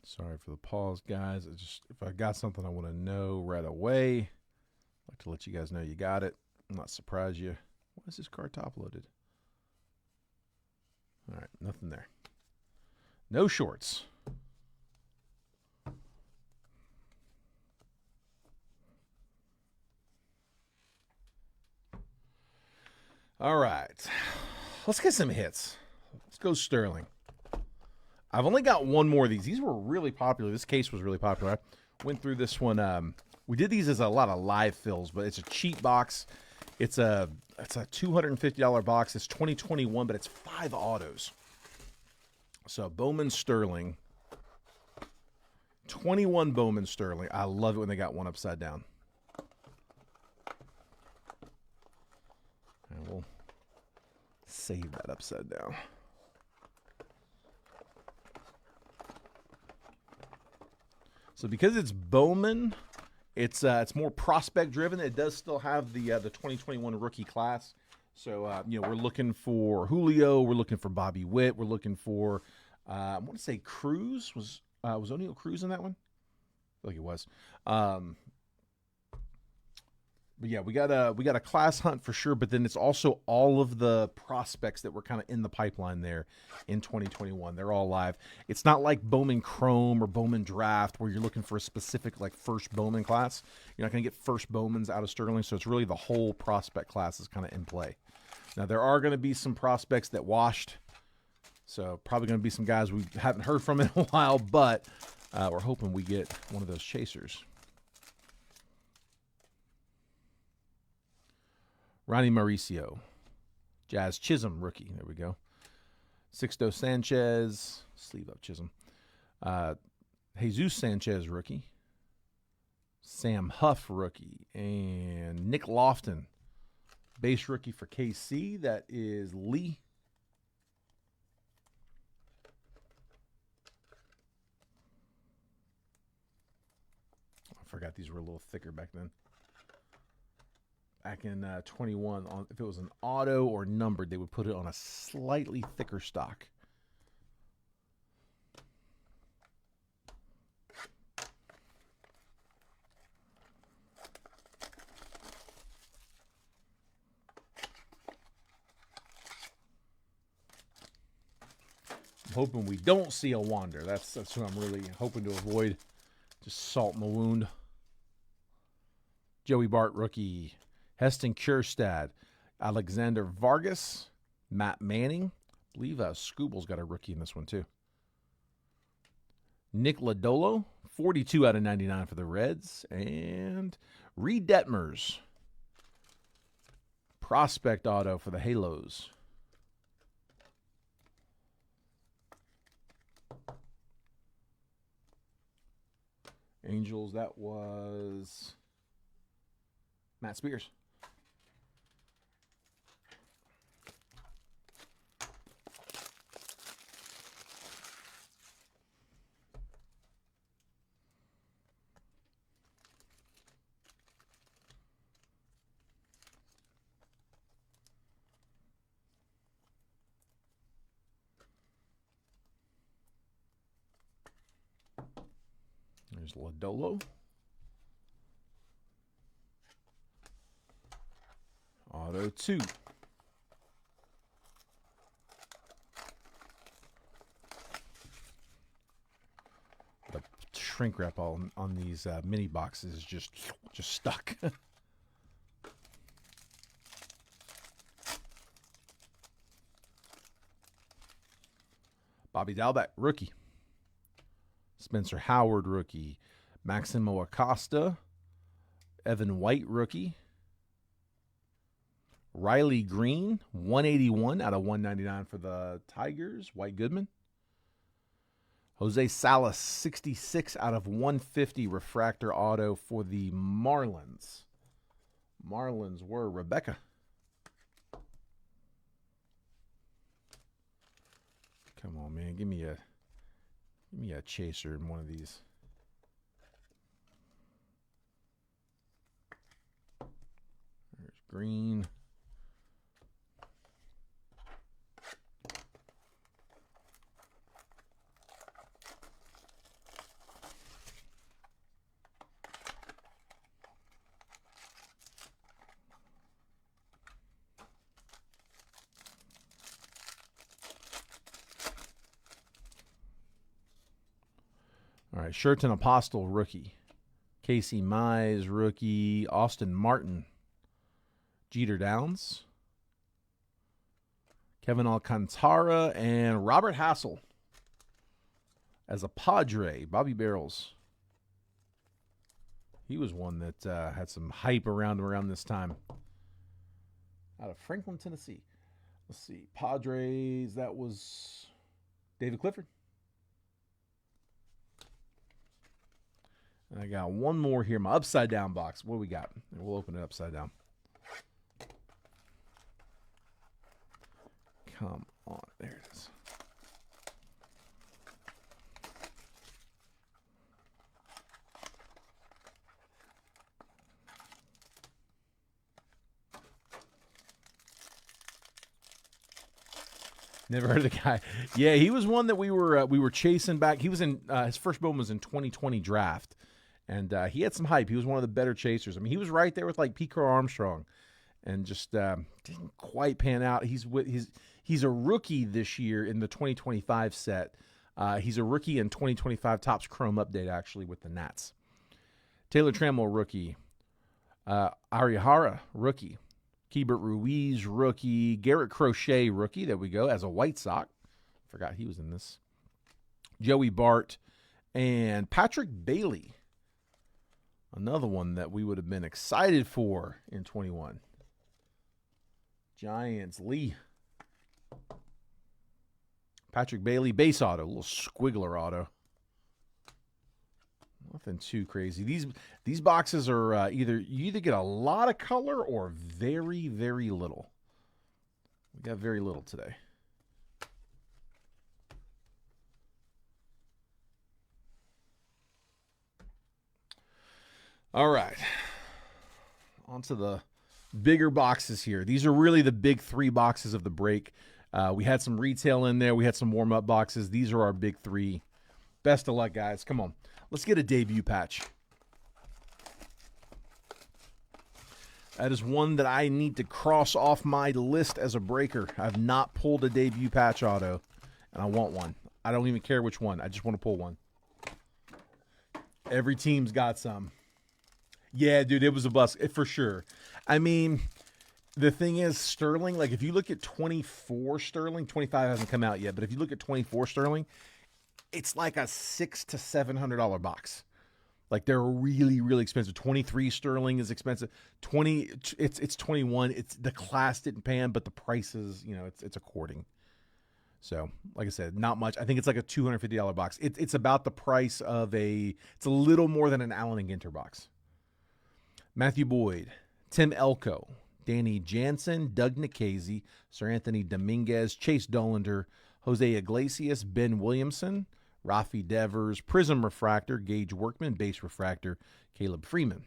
S1: Sorry for the pause, guys. If I got something I want to know right away, I'd like to let you guys know you got it. I'm not surprised you. Why is this card top loaded? All right, nothing there. No shorts. All right, let's get some hits. Let's go Sterling. I've only got one more of these. These were really popular. This case was really popular. I went through this one. We did these as a lot of live fills, but it's a cheap box. It's a $250 box. It's 2021, but it's 5 autos. So Bowman Sterling. 21 Bowman Sterling. I love it when they got one upside down. And we'll save that upside down. So because it's Bowman, it's more prospect driven. It does still have the 2021 rookie class. So we're looking for Julio, we're looking for Bobby Witt, we're looking for I want to say Cruz was O'Neal Cruz in that one? I feel like it was. But yeah, we got a class hunt for sure, but then it's also all of the prospects that were kind of in the pipeline there in 2021. They're all live. It's not like Bowman Chrome or Bowman Draft where you're looking for a specific like first Bowman class. You're not going to get first Bowmans out of Sterling, so it's really the whole prospect class is kind of in play. Now, there are going to be some prospects that washed, so probably going to be some guys we haven't heard from in a while, but we're hoping we get one of those chasers. Ronnie Mauricio. Jazz Chisholm, rookie. There we go. Sixto Sanchez. Sleeve up Chisholm. Jesus Sanchez, rookie. Sam Huff, rookie. And Nick Lofton, base rookie for KC. That is Lee. I forgot these were a little thicker back then. Back in 21, if it was an auto or numbered, they would put it on a slightly thicker stock. I'm hoping we don't see a Wander. That's what I'm really hoping to avoid. Just salt in the wound. Joey Bart, rookie. Heston Kjerstad, Alexander Vargas, Matt Manning. I believe Scooble's got a rookie in this one too. Nick Lodolo, 42 out of 99 for the Reds. And Reed Detmers, prospect auto for the Halos. Angels, that was Matt Spears. There's Lodolo. Auto 2. shrink wrap on these mini boxes is just stuck. Bobby Dalbec, rookie. Spencer Howard, rookie. Maximo Acosta. Evan White, rookie. Riley Green, 181 out of 199 for the Tigers. White Goodman. Jose Salas, 66 out of 150 refractor auto for the Marlins. Marlins were Rebecca. Come on, man. Give me a chaser in one of these. There's Green. All right, Sherton Apostle, rookie. Casey Mize, rookie. Austin Martin. Jeter Downs. Kevin Alcantara, and Robert Hassel as a Padre. Bobby Barrels. He was one that had some hype around this time. Out of Franklin, Tennessee. Let's see. Padres, that was David Clifford. I got one more here, my upside down box. What do we got? We'll open it upside down. Come on. There it is. Never heard of the guy. Yeah, he was one that we were chasing back. He was in his first boom was in 2020 draft, and he had some hype. He was one of the better chasers. I mean, he was right there with like Pete Crow Armstrong, and just didn't quite pan out. He's a rookie this year in the 2025 set. He's a rookie in 2025 Topps Chrome update actually with the Nats. Taylor Trammell, rookie. Arihara, rookie. Keibert Ruiz, rookie. Garrett Crochet, rookie. There we go. As a White Sox. Forgot he was in this. Joey Bart. And Patrick Bailey. Another one that we would have been excited for in 21. Giants. Lee. Patrick Bailey. Base auto. A little squiggler auto. Nothing too crazy. These boxes are you either get a lot of color or very, very little. We got very little today. All right. On to the bigger boxes here. These are really the big three boxes of the break. We had some retail in there. We had some warm-up boxes. These are our big three. Best of luck, guys. Come on. Let's get a debut patch. That is one that I need to cross off my list as a breaker. I've not pulled a debut patch auto, and I want one. I don't even care which one. I just want to pull one. Every team's got some. Yeah, dude, it was a bust for sure. I mean, the thing is, Sterling, like if you look at 24 Sterling, 25 hasn't come out yet, but if you look at 24 Sterling, it's like a $600 to $700 box. Like they're really, really expensive. 23 Sterling is expensive. 20, it's 21. It's the class didn't pan, but the prices, it's according. So, like I said, not much. I think it's like a $250 box. It's about the price of it's a little more than an Allen and Ginter box. Matthew Boyd, Tim Elko, Danny Jansen, Doug Nikhazy, Sir Anthony Dominguez, Chase Dollander, Jose Iglesias, Ben Williamson, Rafi Devers, Prism Refractor, Gage Workman, Base Refractor, Caleb Freeman.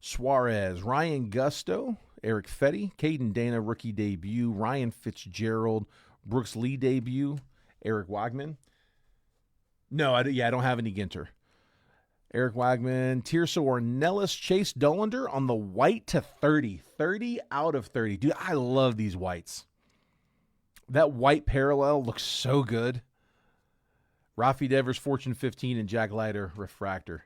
S1: Suarez, Ryan Gusto, Eric Fetty, Caden Dana, rookie debut, Ryan Fitzgerald, Brooks Lee debut, Eric Wagman. No, I don't have any Ginter. Eric Wagman, Tirso Ornelas, Chase Dollander on the white to 30. 30 out of 30. Dude, I love these whites. That white parallel looks so good. Rafi Devers, Fortune 15, and Jack Leiter, Refractor.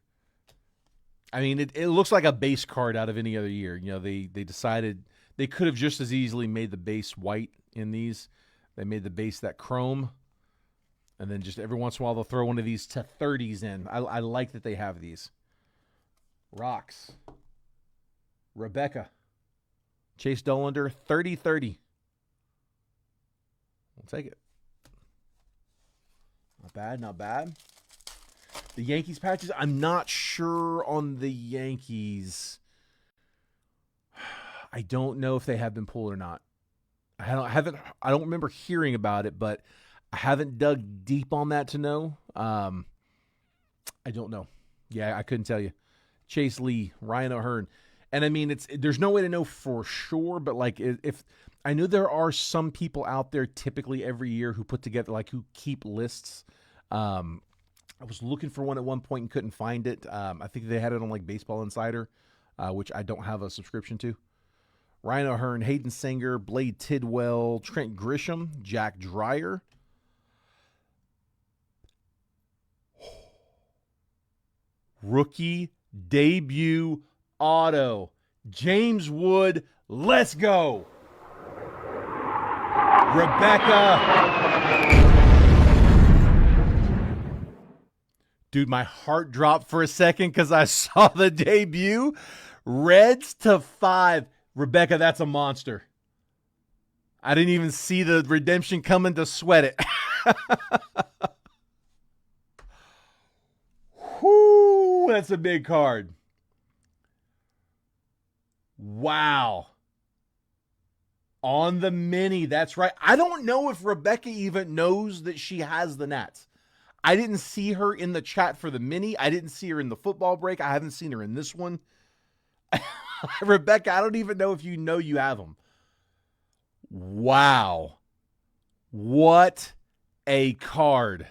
S1: I mean, it looks like a base card out of any other year. You know, they decided they could have just as easily made the base white in these. They made the base that chrome. And then just every once in a while, they'll throw one of these to 30s in. I like that they have these. Rocks. Rebecca. Chase Dollander, 30-30. We'll take it. Not bad, not bad. The Yankees patches, I'm not sure on the Yankees. I don't know if they have been pulled or not. I don't remember hearing about it, but I haven't dug deep on that to know. I don't know. Yeah, I couldn't tell you. Chase Lee, Ryan O'Hearn. And I mean, there's no way to know for sure, but like if I know there are some people out there typically every year who put together, like who keep lists. I was looking for one at one point and couldn't find it. I think they had it on like Baseball Insider, which I don't have a subscription to. Ryan O'Hearn, Hayden Singer, Blade Tidwell, Trent Grisham, Jack Dreyer. Rookie debut auto. James Wood, let's go. Rebecca. Dude, my heart dropped for a second because I saw the debut. Reds to 5. Rebecca, that's a monster. I didn't even see the redemption coming to sweat it. Whoo, that's a big card. Wow. On the mini, that's right. I don't know if Rebecca even knows that she has the Nats. I didn't see her in the chat for the mini. I didn't see her in the football break. I haven't seen her in this one. Rebecca, I don't even know if you know you have them. Wow. What a card.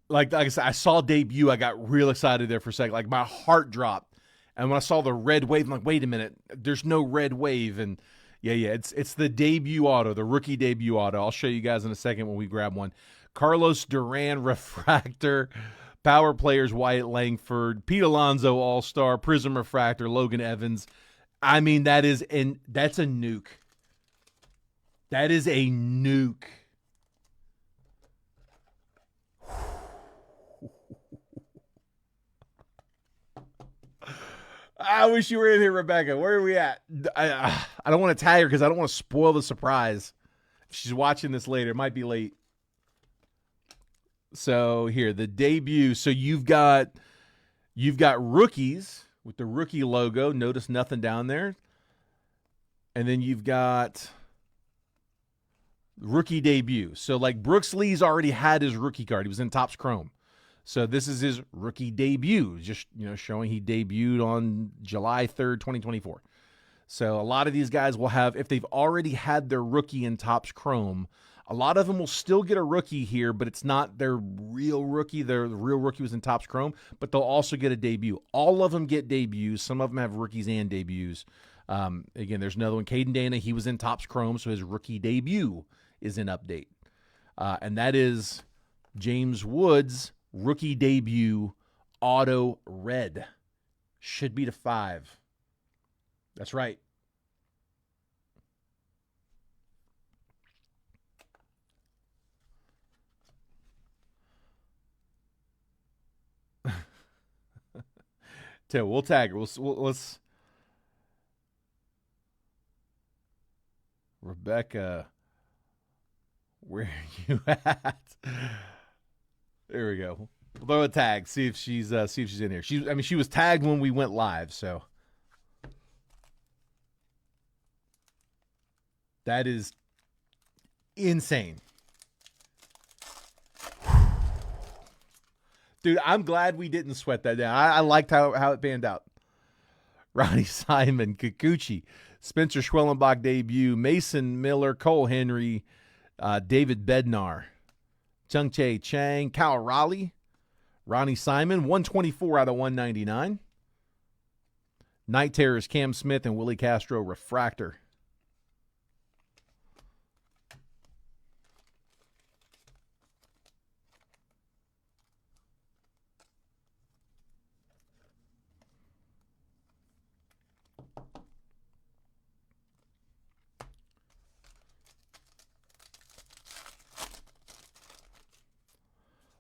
S1: Like I said, I saw debut. I got real excited there for a second. Like my heart dropped. And when I saw the red wave, I'm like, wait a minute. There's no red wave. And yeah, it's the debut auto, the rookie debut auto. I'll show you guys in a second when we grab one. Carlos Duran, Refractor. Power players, Wyatt Langford, Pete Alonso, All-Star, Prism Refractor, Logan Evans. I mean, that's a nuke. That is a nuke. I wish you were in here, Rebecca. Where are we at? I don't want to tag her because I don't want to spoil the surprise. If she's watching this later, it might be late. So here, the debut. So you've got rookies with the rookie logo. Notice nothing down there. And then you've got rookie debut. So like Brooks Lee's already had his rookie card. He was in Topps Chrome. So this is his rookie debut, just showing he debuted on July 3rd, 2024. So a lot of these guys will have, if they've already had their rookie in Topps Chrome, a lot of them will still get a rookie here, but it's not their real rookie. The real rookie was in Topps Chrome, but they'll also get a debut. All of them get debuts. Some of them have rookies and debuts. Again, there's another one. Caden Dana, he was in Topps Chrome, so his rookie debut is in update. And that is James Woods' rookie debut auto red. Should be to 5. That's right. So we'll tag her. Let's Rebecca, where are you at? There we go. We'll throw a tag. See if she's in here. She was tagged when we went live. So that is insane. Dude, I'm glad we didn't sweat that down. I liked how it panned out. Ronnie Simon, Kikuchi, Spencer Schwellenbach debut, Mason Miller, Cole Henry, David Bednar, Chung Chae Chang, Kyle Raleigh, Ronnie Simon, 124 out of 199. Night Terrors, Cam Smith, and Willie Castro, Refractor.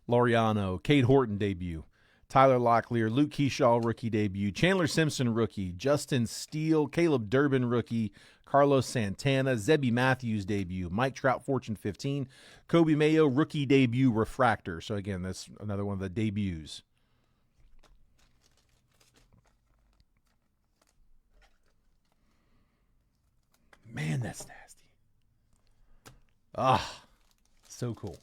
S1: Laureano, Cade Horton debut. Tyler Locklear, Luke Keyshaw rookie debut. Chandler Simpson rookie. Justin Steele, Caleb Durbin rookie. Carlos Santana, Zebby Matthews debut. Mike Trout, Fortune 15. Kobe Mayo, rookie debut refractor. So again, that's another one of the debuts. Man, that's nasty. Ah, so cool.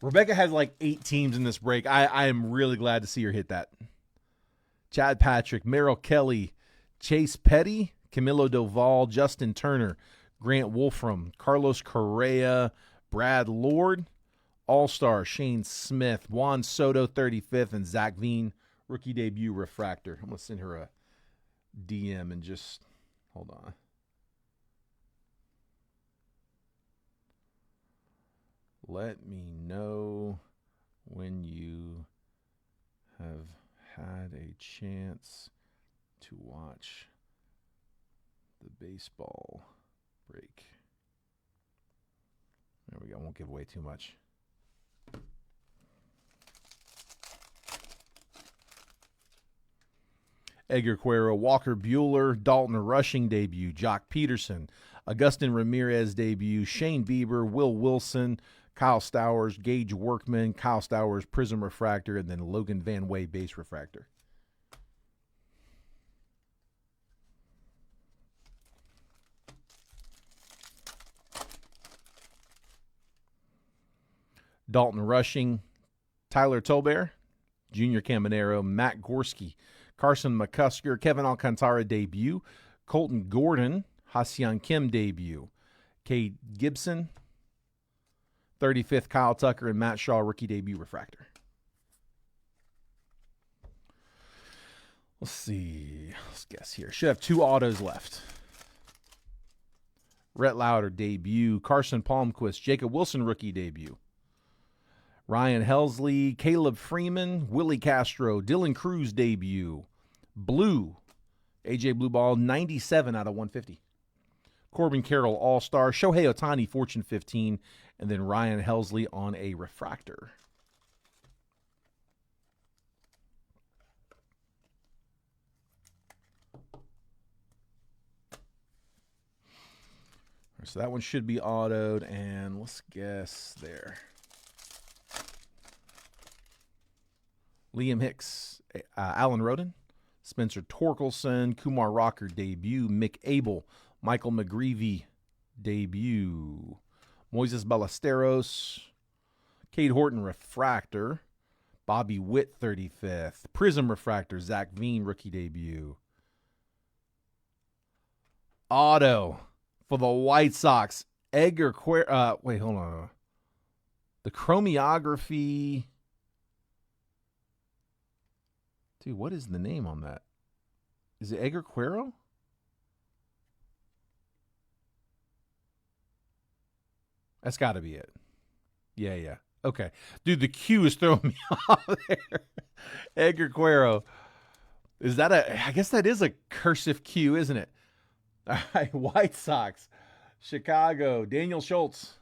S1: Rebecca has like 8 teams in this break. I am really glad to see her hit that. Chad Patrick, Merrill Kelly, Chase Petty, Camilo Doval, Justin Turner, Grant Wolfram, Carlos Correa, Brad Lord, All-Star Shane Smith, Juan Soto 35th, and Zach Veen, rookie debut refractor. I'm going to send her a DM and just hold on. Let me know when you have had a chance to watch the baseball break. There we go. I won't give away too much. Edgar Cuero, Walker Buehler, Dalton Rushing debut, Jock Peterson, Augustin Ramirez debut, Shane Bieber, Will Wilson, Kyle Stowers, Gage Workman, Kyle Stowers, Prism Refractor, and then Logan Van Way, Base Refractor. Dalton Rushing, Tyler Tolbear, Junior Caminero, Matt Gorski, Carson McCusker, Kevin Alcantara debut, Colton Gordon, Ha-Seong Kim debut, Cade Gibson, 35th Kyle Tucker, and Matt Shaw rookie debut refractor. Let's see. Let's guess here. Should have 2 autos left. Rhett Lauder debut, Carson Palmquist, Jacob Wilson rookie debut. Ryan Helsley, Caleb Freeman, Willie Castro, Dylan Cruz debut. Blue, AJ Blue Ball, 97 out of 150. Corbin Carroll, All-Star. Shohei Ohtani, Fortune 15. And then Ryan Helsley on a refractor. So that one should be autoed. And let's guess there. Liam Hicks, Alan Roden, Spencer Torkelson, Kumar Rocker debut, Mick Abel, Michael McGreevy debut, Moises Ballesteros, Cade Horton refractor, Bobby Witt 35th, Prism refractor, Zach Veen rookie debut. Auto for the White Sox, Edgar Cuero. Wait, hold on. The chromiography. Dude, what is the name on that? Is it Edgar Cuero? That's got to be it. Yeah. Okay. Dude, the Q is throwing me off there. Edgar Cuero. Is that I guess that is a cursive Q, isn't it? All right, White Sox. Chicago. Daniel Schultz.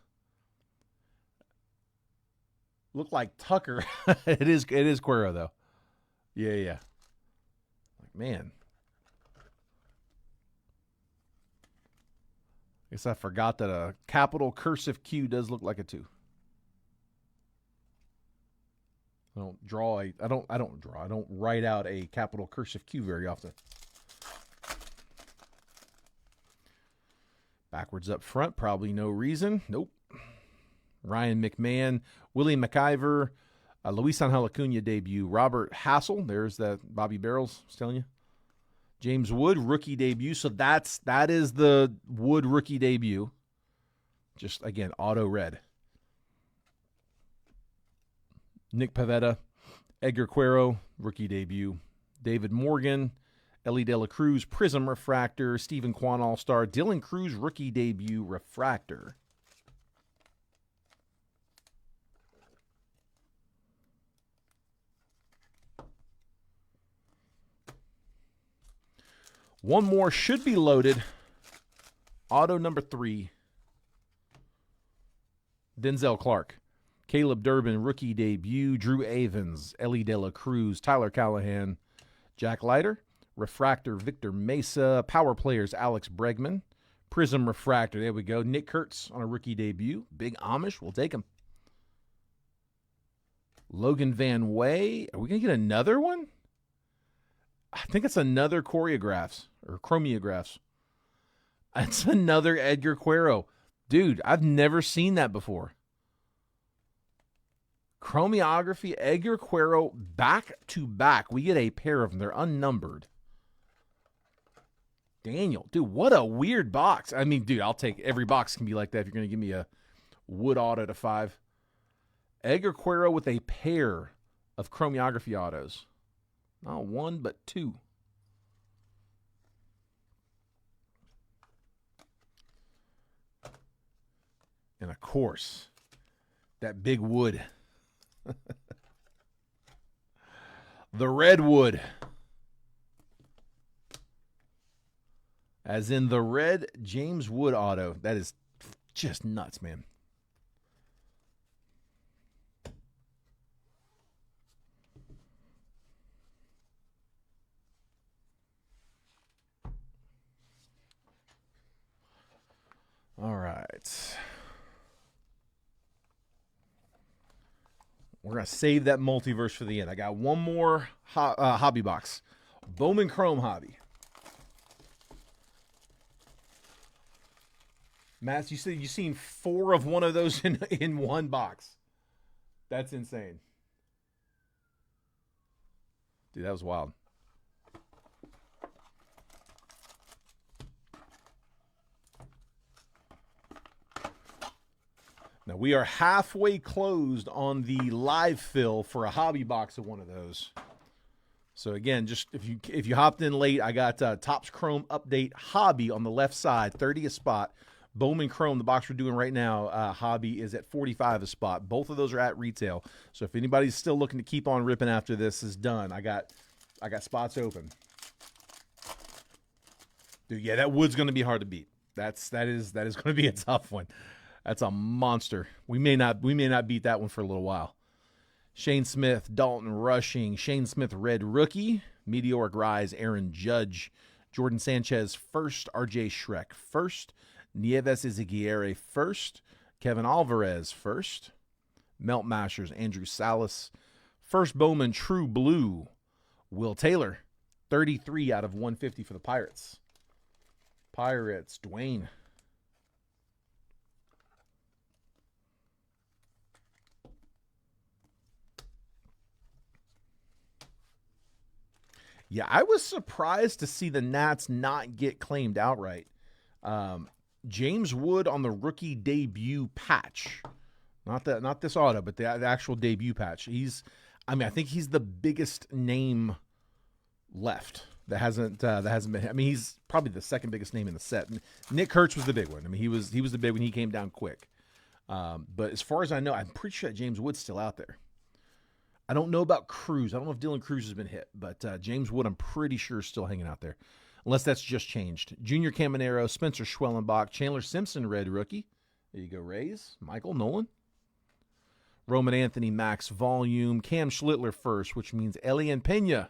S1: Look like Tucker. It is Cuero, though. Yeah. Like, man. Guess I forgot that a capital cursive Q does look like a 2. I don't write out a capital cursive Q very often. Backwards up front, probably no reason. Nope. Ryan McMahon, Willie McIver, Luis Angel Acuna debut, Robert Hassel. There's that Bobby Barrels I was telling you. James Wood, rookie debut. So that is the Wood rookie debut. Just, again, auto red. Nick Pivetta, Edgar Cuero, rookie debut. David Morgan, Ellie De La Cruz, Prism refractor. Stephen Kwan, All-Star. Dylan Cruz, rookie debut refractor. One more should be loaded. Auto number 3. Denzel Clark. Caleb Durbin, rookie debut. Drew Avens, Ellie De La Cruz, Tyler Callahan, Jack Leiter. Refractor, Victor Mesa. Power players, Alex Bregman. Prism Refractor, there we go. Nick Kurtz on a rookie debut. Big Amish, we'll take him. Logan Van Way. Are we going to get another one? I think it's another choreographs or chromeographs. It's another Edgar Cuero. Dude, I've never seen that before. Chromeography, Edgar Cuero, back to back. We get a pair of them. They're unnumbered. Daniel, dude, what a weird box. I mean, dude, I'll take every box can be like that if you're going to give me a wood auto to 5. Edgar Cuero with a pair of chromeography autos. Not 1, but 2. And of course, that big wood. The redwood. As in the red James Wood auto. That is just nuts, man. All right. We're going to save that multiverse for the end. I got one more hobby box. Bowman Chrome hobby. Matt, you said you've seen 4 of one of those in one box. That's insane. Dude, that was wild. Now, we are halfway closed on the live fill for a hobby box of one of those. So, again, just if you hopped in late, I got Topps Chrome Update Hobby on the left side, 30 a spot. Bowman Chrome, the box we're doing right now, Hobby is at 45 a spot. Both of those are at retail. So, if anybody's still looking to keep on ripping after this is done, I got spots open. Dude, yeah, that wood's going to be hard to beat. That is going to be a tough one. That's a monster. We may not beat that one for a little while. Shane Smith, Dalton Rushing, Shane Smith red rookie, Meteoric Rise, Aaron Judge, Jordan Sanchez first, RJ Schreck first, Nieves Izaguirre first, Kevin Alvarez first, Melt Mashers, Andrew Salas, first Bowman True Blue, Will Taylor, 33 out of 150 for the Pirates. Dwayne. Yeah, I was surprised to see the Nats not get claimed outright. James Wood on the rookie debut patch, not this auto, but the actual debut patch. I think he's the biggest name left that hasn't been. I mean, he's probably the second biggest name in the set. Nick Kurtz was the big one. I mean, he was the big one. He came down quick. But as far as I know, I'm pretty sure that James Wood's still out there. I don't know about Cruz. I don't know if Dylan Cruz has been hit, but James Wood, I'm pretty sure, is still hanging out there, unless that's just changed. Junior Caminero, Spencer Schwellenbach, Chandler Simpson, red rookie. There you go, Rays. Michael Nolan. Roman Anthony, Max Volume. Cam Schlittler first, which means Elian Pena,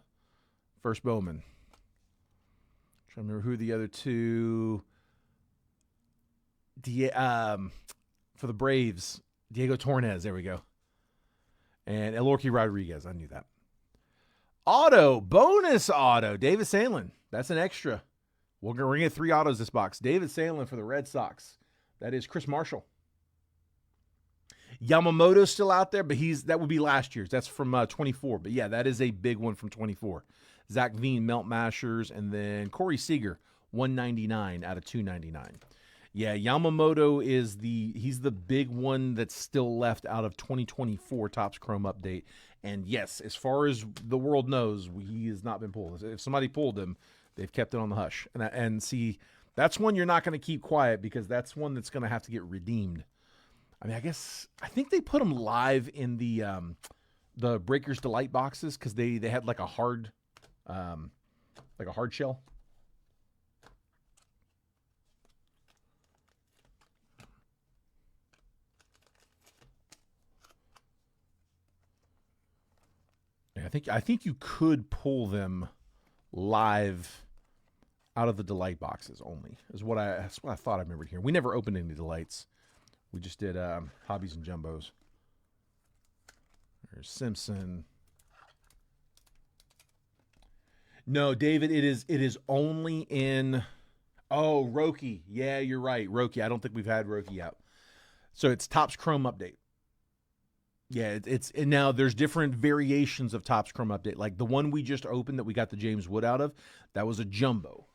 S1: first Bowman. Trying to remember who the other two. For the Braves, Diego Tornes. There we go. And Elorki Rodriguez. I knew that. Auto. Bonus auto. David Sandlin. That's an extra. We're going to get 3 autos this box. David Sandlin for the Red Sox. That is Chris Marshall. Yamamoto's still out there, but that would be last year's. That's from 24. But, yeah, that is a big one from 24. Zach Veen, Melt Mashers, and then Corey Seager, 199 out of 299. Yeah, Yamamoto he's the big one that's still left out of 2024 Topps Chrome Update. And yes, as far as the world knows, he has not been pulled. If somebody pulled him, they've kept it on the hush. And see, that's one you're not going to keep quiet, because that's one that's going to have to get redeemed. I mean, I think they put him live in the Breakers Delight boxes, because they had like a hard shell. Yeah, I think you could pull them live out of the Delight boxes only. That's what I thought I remembered here. We never opened any Delights. We just did hobbies and jumbos. There's Simpson. No, David, it is only in. Oh, Roki. Yeah, you're right. Roki. I don't think we've had Roki out. So it's Topps Chrome Update. Yeah, it's and now there's different variations of Topps Chrome Update. Like the one we just opened that we got the James Wood out of, that was a jumbo.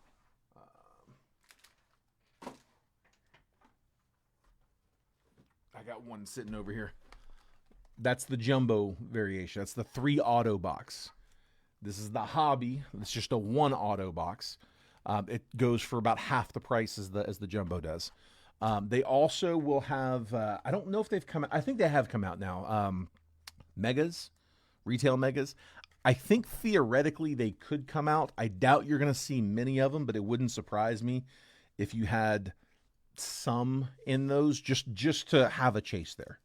S1: I got one sitting over here. That's the jumbo variation. That's the 3 auto box. This is the hobby. It's just a 1 auto box. It goes for about half the price as the jumbo does. They also will have. I don't know if they've come out. I think they have come out now. Megas, retail megas. I think theoretically they could come out. I doubt you're going to see many of them, but it wouldn't surprise me if you had some in those just to have a chase there.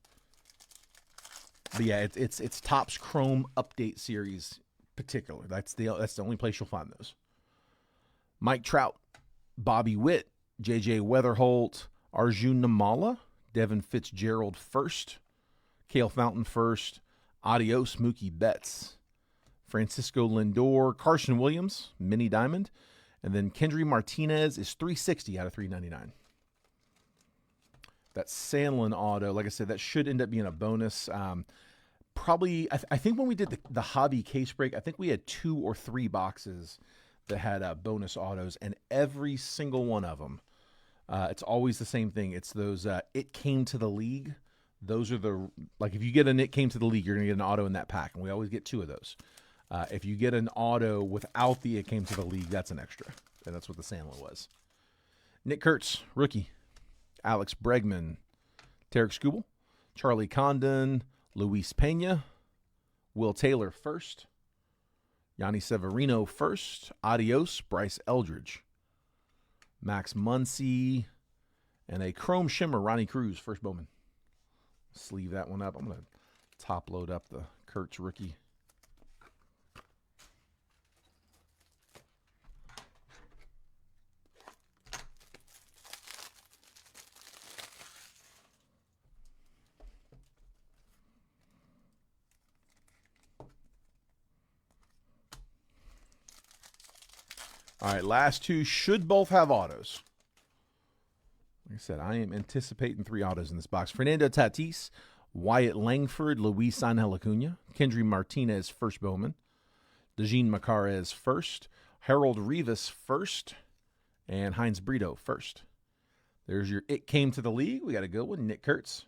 S1: But yeah, it's Topps Chrome Update Series particular. That's the only place you'll find those. Mike Trout, Bobby Witt, J.J. Weatherholt, Arjun Namala, Devin Fitzgerald first, Cale Fountain first, Adios Mookie Betts, Francisco Lindor, Carson Williams, Mini Diamond, and then Kendry Martinez is 360 out of 399. That Sandlin auto, like I said, that should end up being a bonus. Probably, I think when we did the hobby case break, I think we had 2 or 3 boxes that had bonus autos, and every single one of them, it's always the same thing. It's those It Came to the League. Those are like if you get an It Came to the League, you're going to get an auto in that pack, and we always get 2 of those. If you get an auto without the It Came to the League, that's an extra, and that's what the Sandlin was. Nick Kurtz, rookie. Alex Bregman, Tarek Skubal, Charlie Condon, Luis Pena, Will Taylor first, Yanni Severino first, Adios, Bryce Eldridge, Max Muncy, and a Chrome Shimmer, Ronnie Cruz, first Bowman. Sleeve that one up. I'm going to top load up the Kurtz rookie. All right, last 2 should both have autos. Like I said, I am anticipating 3 autos in this box. Fernando Tatis, Wyatt Langford, Luis Angel Acuna, Kendry Martinez, first Bowman, Dejean Macarez, first, Harold Rivas, first, and Heinz Brito, first. There's your It Came to the League. We got a good one. Nick Kurtz.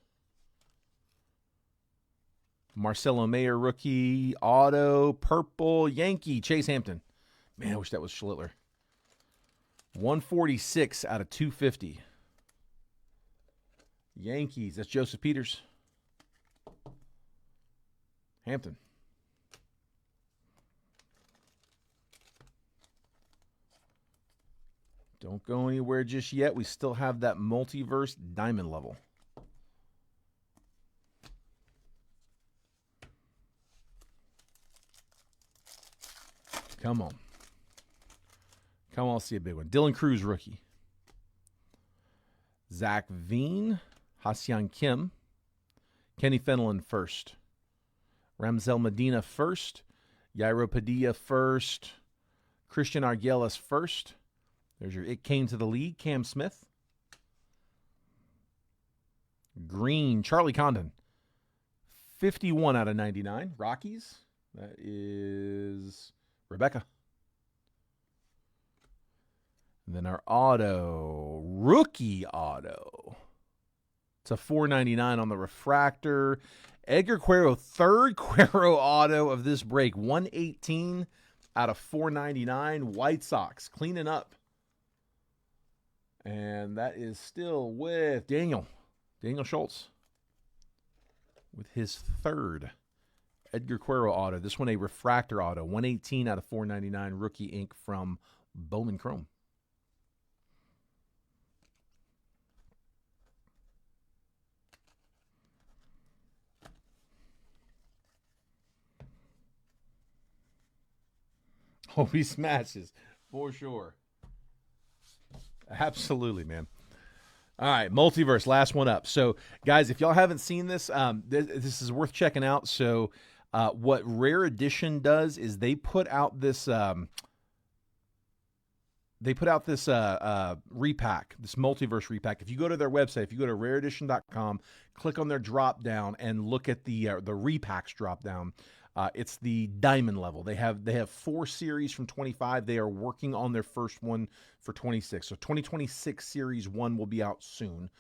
S1: Marcelo Mayer, rookie, auto, purple, Yankee, Chase Hampton. Man, I wish that was Schlittler. 146 out of 250. Yankees, that's Joseph Peters. Hampton. Don't go anywhere just yet. We still have that multiverse diamond level. Come on. Come on, see a big one. Dylan Cruz, rookie. Zach Veen, Ha-Seong Kim, Kenny Fenelon, first. Ramsel Medina, first. Yairo Padilla, first. Christian Arguelles, first. There's your It Came to the League, Cam Smith. Green, Charlie Condon, 51 out of 99. Rockies, that is Rebecca. And then our auto, rookie auto. It's a $4.99 on the refractor. Edgar Cuero, third Cuero auto of this break. 118 out of 499. White Sox cleaning up. And that is still with Daniel Schultz with his third Edgar Cuero auto. This one a refractor auto. 118 out of 499. Rookie ink from Bowman Chrome. Hope he smashes for sure. Absolutely, man. All right, Multiverse, last one up. So, guys, if y'all haven't seen this, this is worth checking out. So, what Rare Edition does is they put out this repack, this Multiverse repack. If you go to their website, if you go to rareedition.com, click on their drop down and look at the repacks drop down. It's the diamond level. They have 4 series from 25. They are working on their first one for 26. So 2026 series 1 will be out soon.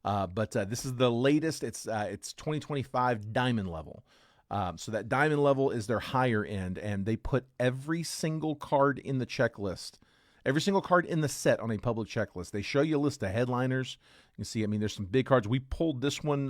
S1: But this is the latest. It's 2025 diamond level. So that diamond level is their higher end, and they put every single card in the checklist, every single card in the set on a public checklist. They show you a list of headliners. You can see, I mean, there's some big cards. We pulled this one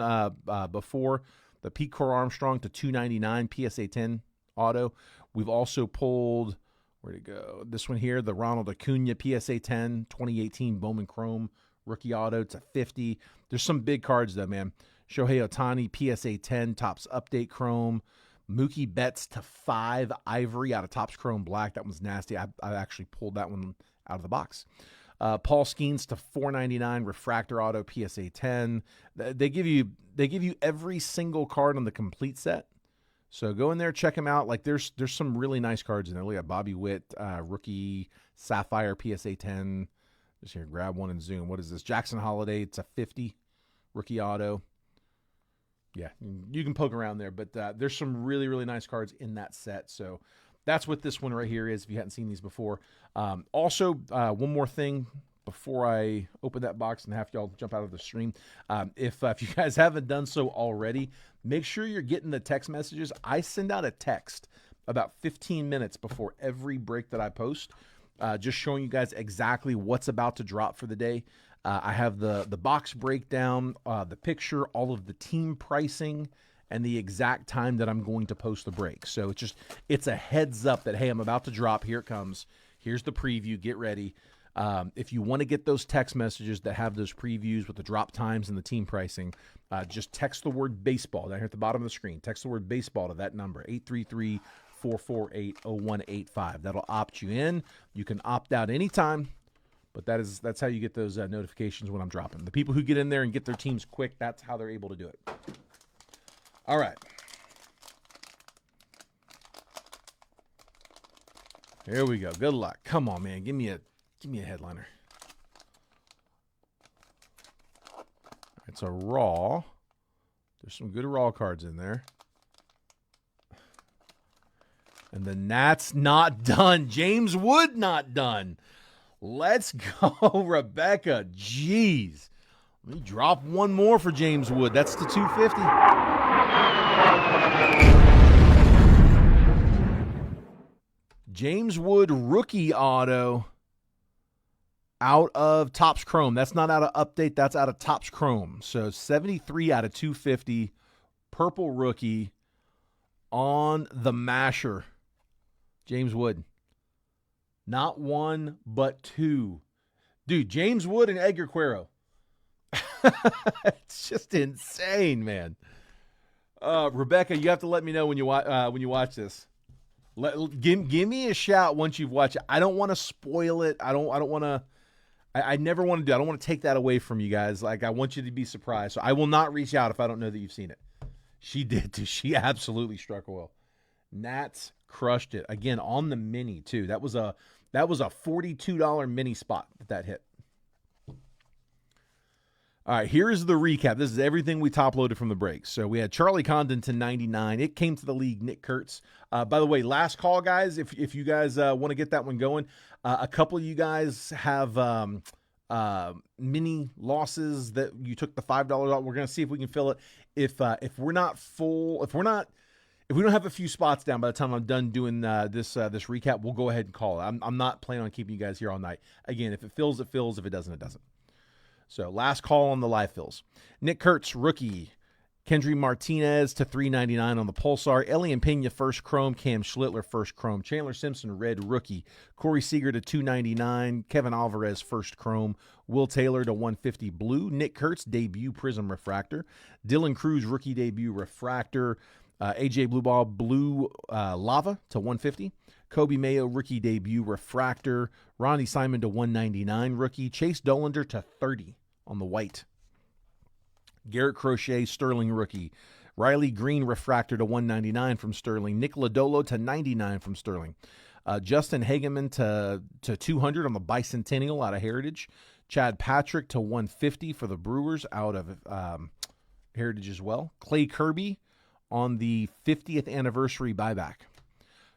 S1: before, the Pete Core Armstrong to 299 PSA 10 auto. We've also pulled, where'd it go? This one here, the Ronald Acuna PSA 10 2018 Bowman Chrome rookie auto to 50. There's some big cards though, man. Shohei Ohtani PSA 10 Topps Update Chrome. Mookie Betts to 5 Ivory out of Topps Chrome Black. That one's nasty. I actually pulled that one out of the box. Paul Skeens to 499 Refractor Auto PSA 10. They give you every single card on the complete set. So go in there, check them out. Like there's some really nice cards in there. Look at Bobby Witt, rookie Sapphire PSA 10. Just here, grab one and zoom. What is this? Jackson Holiday. It's a 50 rookie auto. Yeah, you can poke around there, but there's some really, really nice cards in that set. So that's what this one right here is, if you hadn't seen these before. Also, one more thing before I open that box and have y'all jump out of the stream. If you guys haven't done so already, make sure you're getting the text messages. I send out a text about 15 minutes before every break that I post, just showing you guys exactly what's about to drop for the day. I have the box breakdown, the picture, all of the team pricing, and the exact time that I'm going to post the break. So it's a heads up that, hey, I'm about to drop. Here it comes. Here's the preview. Get ready. If you want to get those text messages that have those previews with the drop times and the team pricing, just text the word baseball down here at the bottom of the screen. Text the word baseball to that number, 833-448-0185. That'll opt you in. You can opt out anytime. But that's how you get those notifications when I'm dropping. The people who get in there and get their teams quick, that's how they're able to do it. All right. Here we go. Good luck. Come on, man. Give me a headliner. It's a raw. There's some good raw cards in there. And the Nats not done. James Wood not done. Let's go, Rebecca. Jeez. Let me drop one more for James Wood. That's the 250. James Wood rookie auto out of Topps Chrome. That's not out of Update. That's out of Topps Chrome. So 73 out of 250. Purple rookie on the masher. James Wood. Not one, but 2. Dude, James Wood and Edgar Cuero. It's just insane, man. Rebecca, you have to let me know when you watch this. Give me a shout once you've watched it. I don't want to spoil it. I don't want to. I never want to do. I don't want to take that away from you guys. Like, I want you to be surprised. So I will not reach out if I don't know that you've seen it. She did too. She absolutely struck oil. Nats crushed it again on the mini too. That was a $42 mini spot that hit. All right, here's the recap. This is everything we top loaded from the break. So we had Charlie Condon to 99. It came to the league, Nick Kurtz. By the way, last call, guys, if you guys want to get that one going. A couple of you guys have mini losses that you took the $5 out. We're going to see if we can fill it. If we're not full, if we don't have a few spots down by the time I'm done doing this recap, we'll go ahead and call it. I'm not planning on keeping you guys here all night. Again, if it fills, it fills. If it doesn't, it doesn't. So last call on the live fills. Nick Kurtz, rookie. Kendry Martinez to 399 on the Pulsar. Elian Pena, first chrome. Cam Schlittler, first chrome. Chandler Simpson, red rookie. Corey Seager to 299. Kevin Alvarez, first chrome. Will Taylor to 150 blue. Nick Kurtz, debut Prism refractor. Dylan Cruz, rookie debut refractor. AJ Blueball Blue Lava to 150. Kobe Mayo rookie debut refractor. Ronnie Simon to 199 rookie. Chase Dollander to 30 on the white. Garrett Crochet Sterling rookie. Riley Green refractor to 199 from Sterling. Nick Lodolo to 99 from Sterling. Justin Hageman to 200 on the Bicentennial out of Heritage. Chad Patrick to 150 for the Brewers out of Heritage as well. Clay Kirby on the 50th anniversary buyback.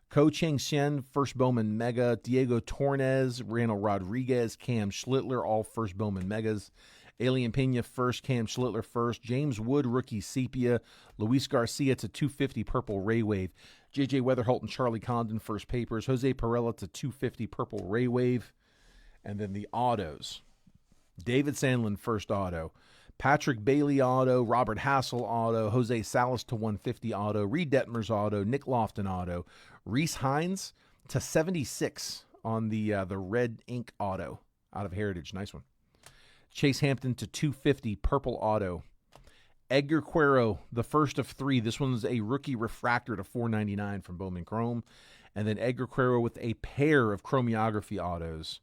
S1: Ko Chang Hsien, first Bowman Mega. Diego Tornes, Randall Rodriguez, Cam Schlittler, all first Bowman Megas. Alien Pena first, Cam Schlittler first. James Wood, rookie Sepia. Luis Garcia to 250 purple Ray Wave. J.J. Weatherholt and Charlie Condon first papers. Jose Perella to 250 purple Ray Wave. And then the autos. David Sandlin first auto. Patrick Bailey auto. Robert Hassel auto. Jose Salas to 150 auto. Reed Detmers auto. Nick Lofton auto. Reese Hines to 76 on the red ink auto out of Heritage. Nice one. Chase Hampton to 250 purple auto. Edgar Cuero, the first of 3. This one's a rookie refractor to 499 from Bowman Chrome. And then Edgar Cuero with a pair of chromiography autos.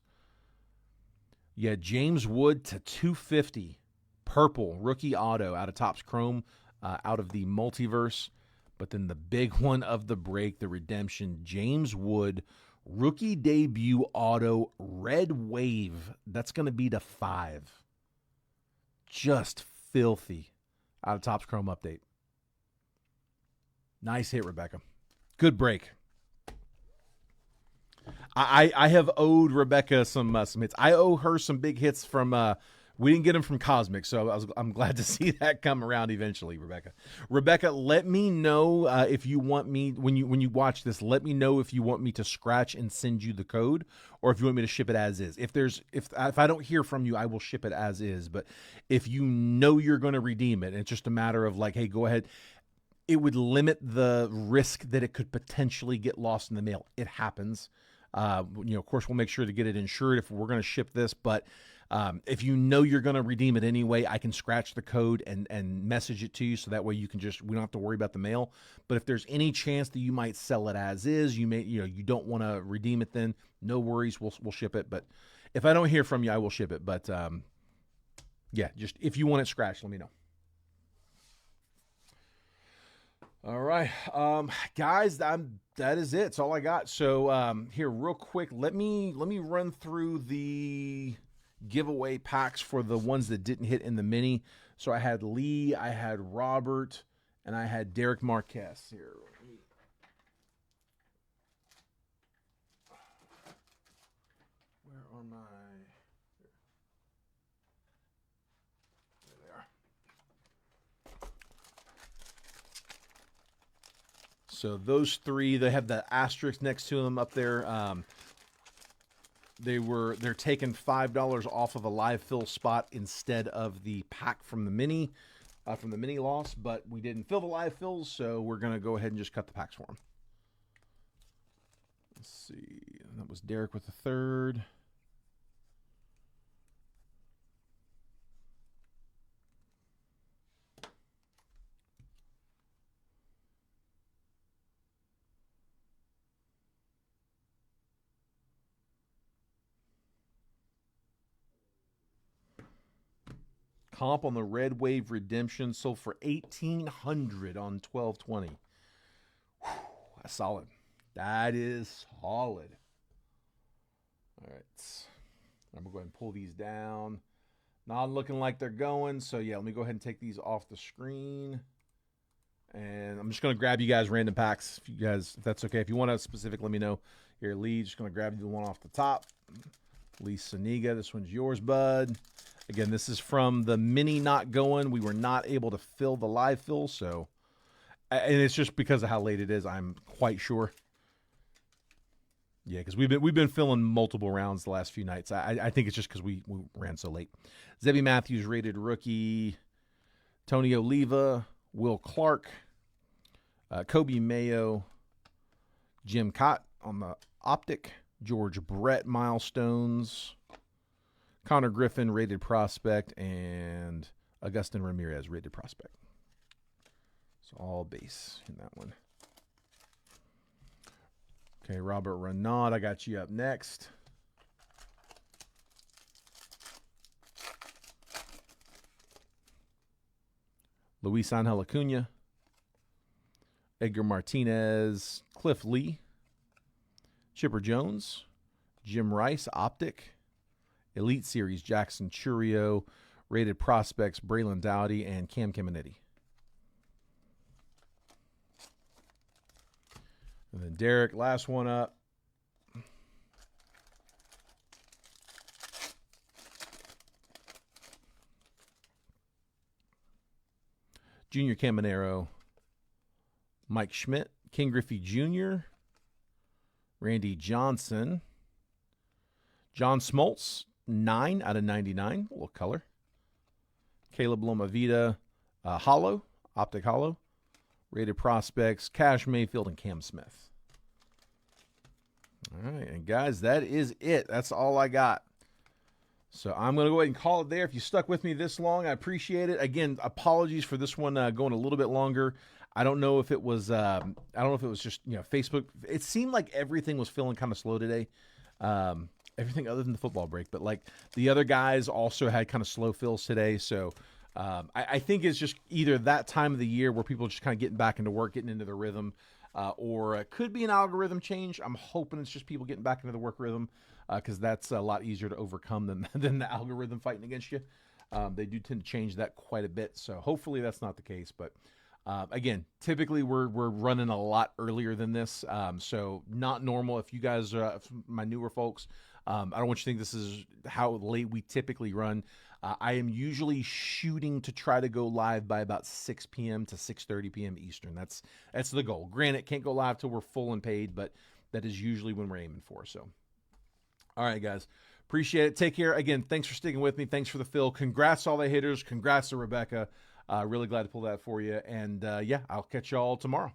S1: Yeah, James Wood to 250 purple rookie auto out of Topps Chrome, out of the Multiverse. But then the big one of the break, the redemption, James Wood, rookie debut auto, red wave. That's going to be to 5. Just filthy out of Topps Chrome update. Nice hit, Rebecca. Good break. I have owed Rebecca some hits. I owe her some big hits from we didn't get them from Cosmic, so I'm glad to see that come around eventually, Rebecca. Rebecca, let me know if you want me when you watch this. Let me know if you want me to scratch and send you the code, or if you want me to ship it as is. If I don't hear from you, I will ship it as is. But if you know you're going to redeem it, and it's just a matter of like, hey, go ahead. It would limit the risk that it could potentially get lost in the mail. It happens. Of course, we'll make sure to get it insured if we're going to ship this. But if you know you're going to redeem it anyway, I can scratch the code and message it to you, so that way we don't have to worry about the mail. But if there's any chance that you might sell it as is, you don't want to redeem it, then no worries, we'll ship it. But if I don't hear from you, I will ship it. But just if you want it scratched, let me know. All right, guys, that is it. That's all I got. So here, real quick, let me run through the giveaway packs for the ones that didn't hit in the mini. So I had Lee, I had Robert, and I had Derek Marquez here. Where are my... There they are. So those 3, they have the asterisk next to them up there. They're taking $5 off of a live fill spot instead of the pack from the mini loss, but we didn't fill the live fills, so we're gonna go ahead and just cut the packs for them. Let's see, that was Derek with the 3rd. Comp on the Red Wave Redemption sold for $1,800 on 12/20. That's solid. That is solid. All right. I'm going to go ahead and pull these down. Not looking like they're going. So, yeah, let me go ahead and take these off the screen. And I'm just going to grab you guys random packs, if that's okay. If you want to specific, let me know. Here, Lee, just going to grab you the one off the top. Lee Saniga, this one's yours, bud. Again, this is from the mini not going. We were not able to fill the live fill, so, and it's just because of how late it is, I'm quite sure. Yeah, because we've been filling multiple rounds the last few nights. I think it's just because we ran so late. Zebby Matthews rated rookie. Tony Oliva, Will Clark, Kobe Mayo, Jim Cott on the optic, George Brett milestones, Connor Griffin rated prospect, and Augustin Ramirez rated prospect. It's all base in that one. Okay, Robert Renaud, I got you up next. Luis Angel Acuna, Edgar Martinez, Cliff Lee, Chipper Jones, Jim Rice, Optic, Elite Series, Jackson Churio, Rated Prospects, Braylon Dowdy, and Cam Caminiti. And then Derek, last one up. Junior Caminero, Mike Schmidt, King Griffey Jr., Randy Johnson, John Smoltz, 9 out of 99, a little color. Caleb Lomavita, Hollow, Optic Hollow, Rated Prospects, Cash Mayfield, and Cam Smith. All right, and guys, that is it. That's all I got. So I'm going to go ahead and call it there. If you stuck with me this long, I appreciate it. Again, apologies for this one going a little bit longer. I don't know if it was just, Facebook. It seemed like everything was feeling kind of slow today. Everything other than the football break, but like the other guys also had kind of slow fills today. So I think it's just either that time of the year where people are just kind of getting back into work, getting into the rhythm, or it could be an algorithm change. I'm hoping it's just people getting back into the work rhythm because that's a lot easier to overcome than the algorithm fighting against you. They do tend to change that quite a bit. So hopefully that's not the case. But again, typically we're running a lot earlier than this. So not normal. If you guys are my newer folks, I don't want you to think this is how late we typically run. I am usually shooting to try to go live by about 6 p.m. to 6:30 p.m. Eastern. That's the goal. Granted, can't go live till we're full and paid, but that is usually when we're aiming for. So, all right, guys. Appreciate it. Take care. Again, thanks for sticking with me. Thanks for the fill. Congrats to all the hitters. Congrats to Rebecca. Really glad to pull that for you. And, yeah, I'll catch you all tomorrow.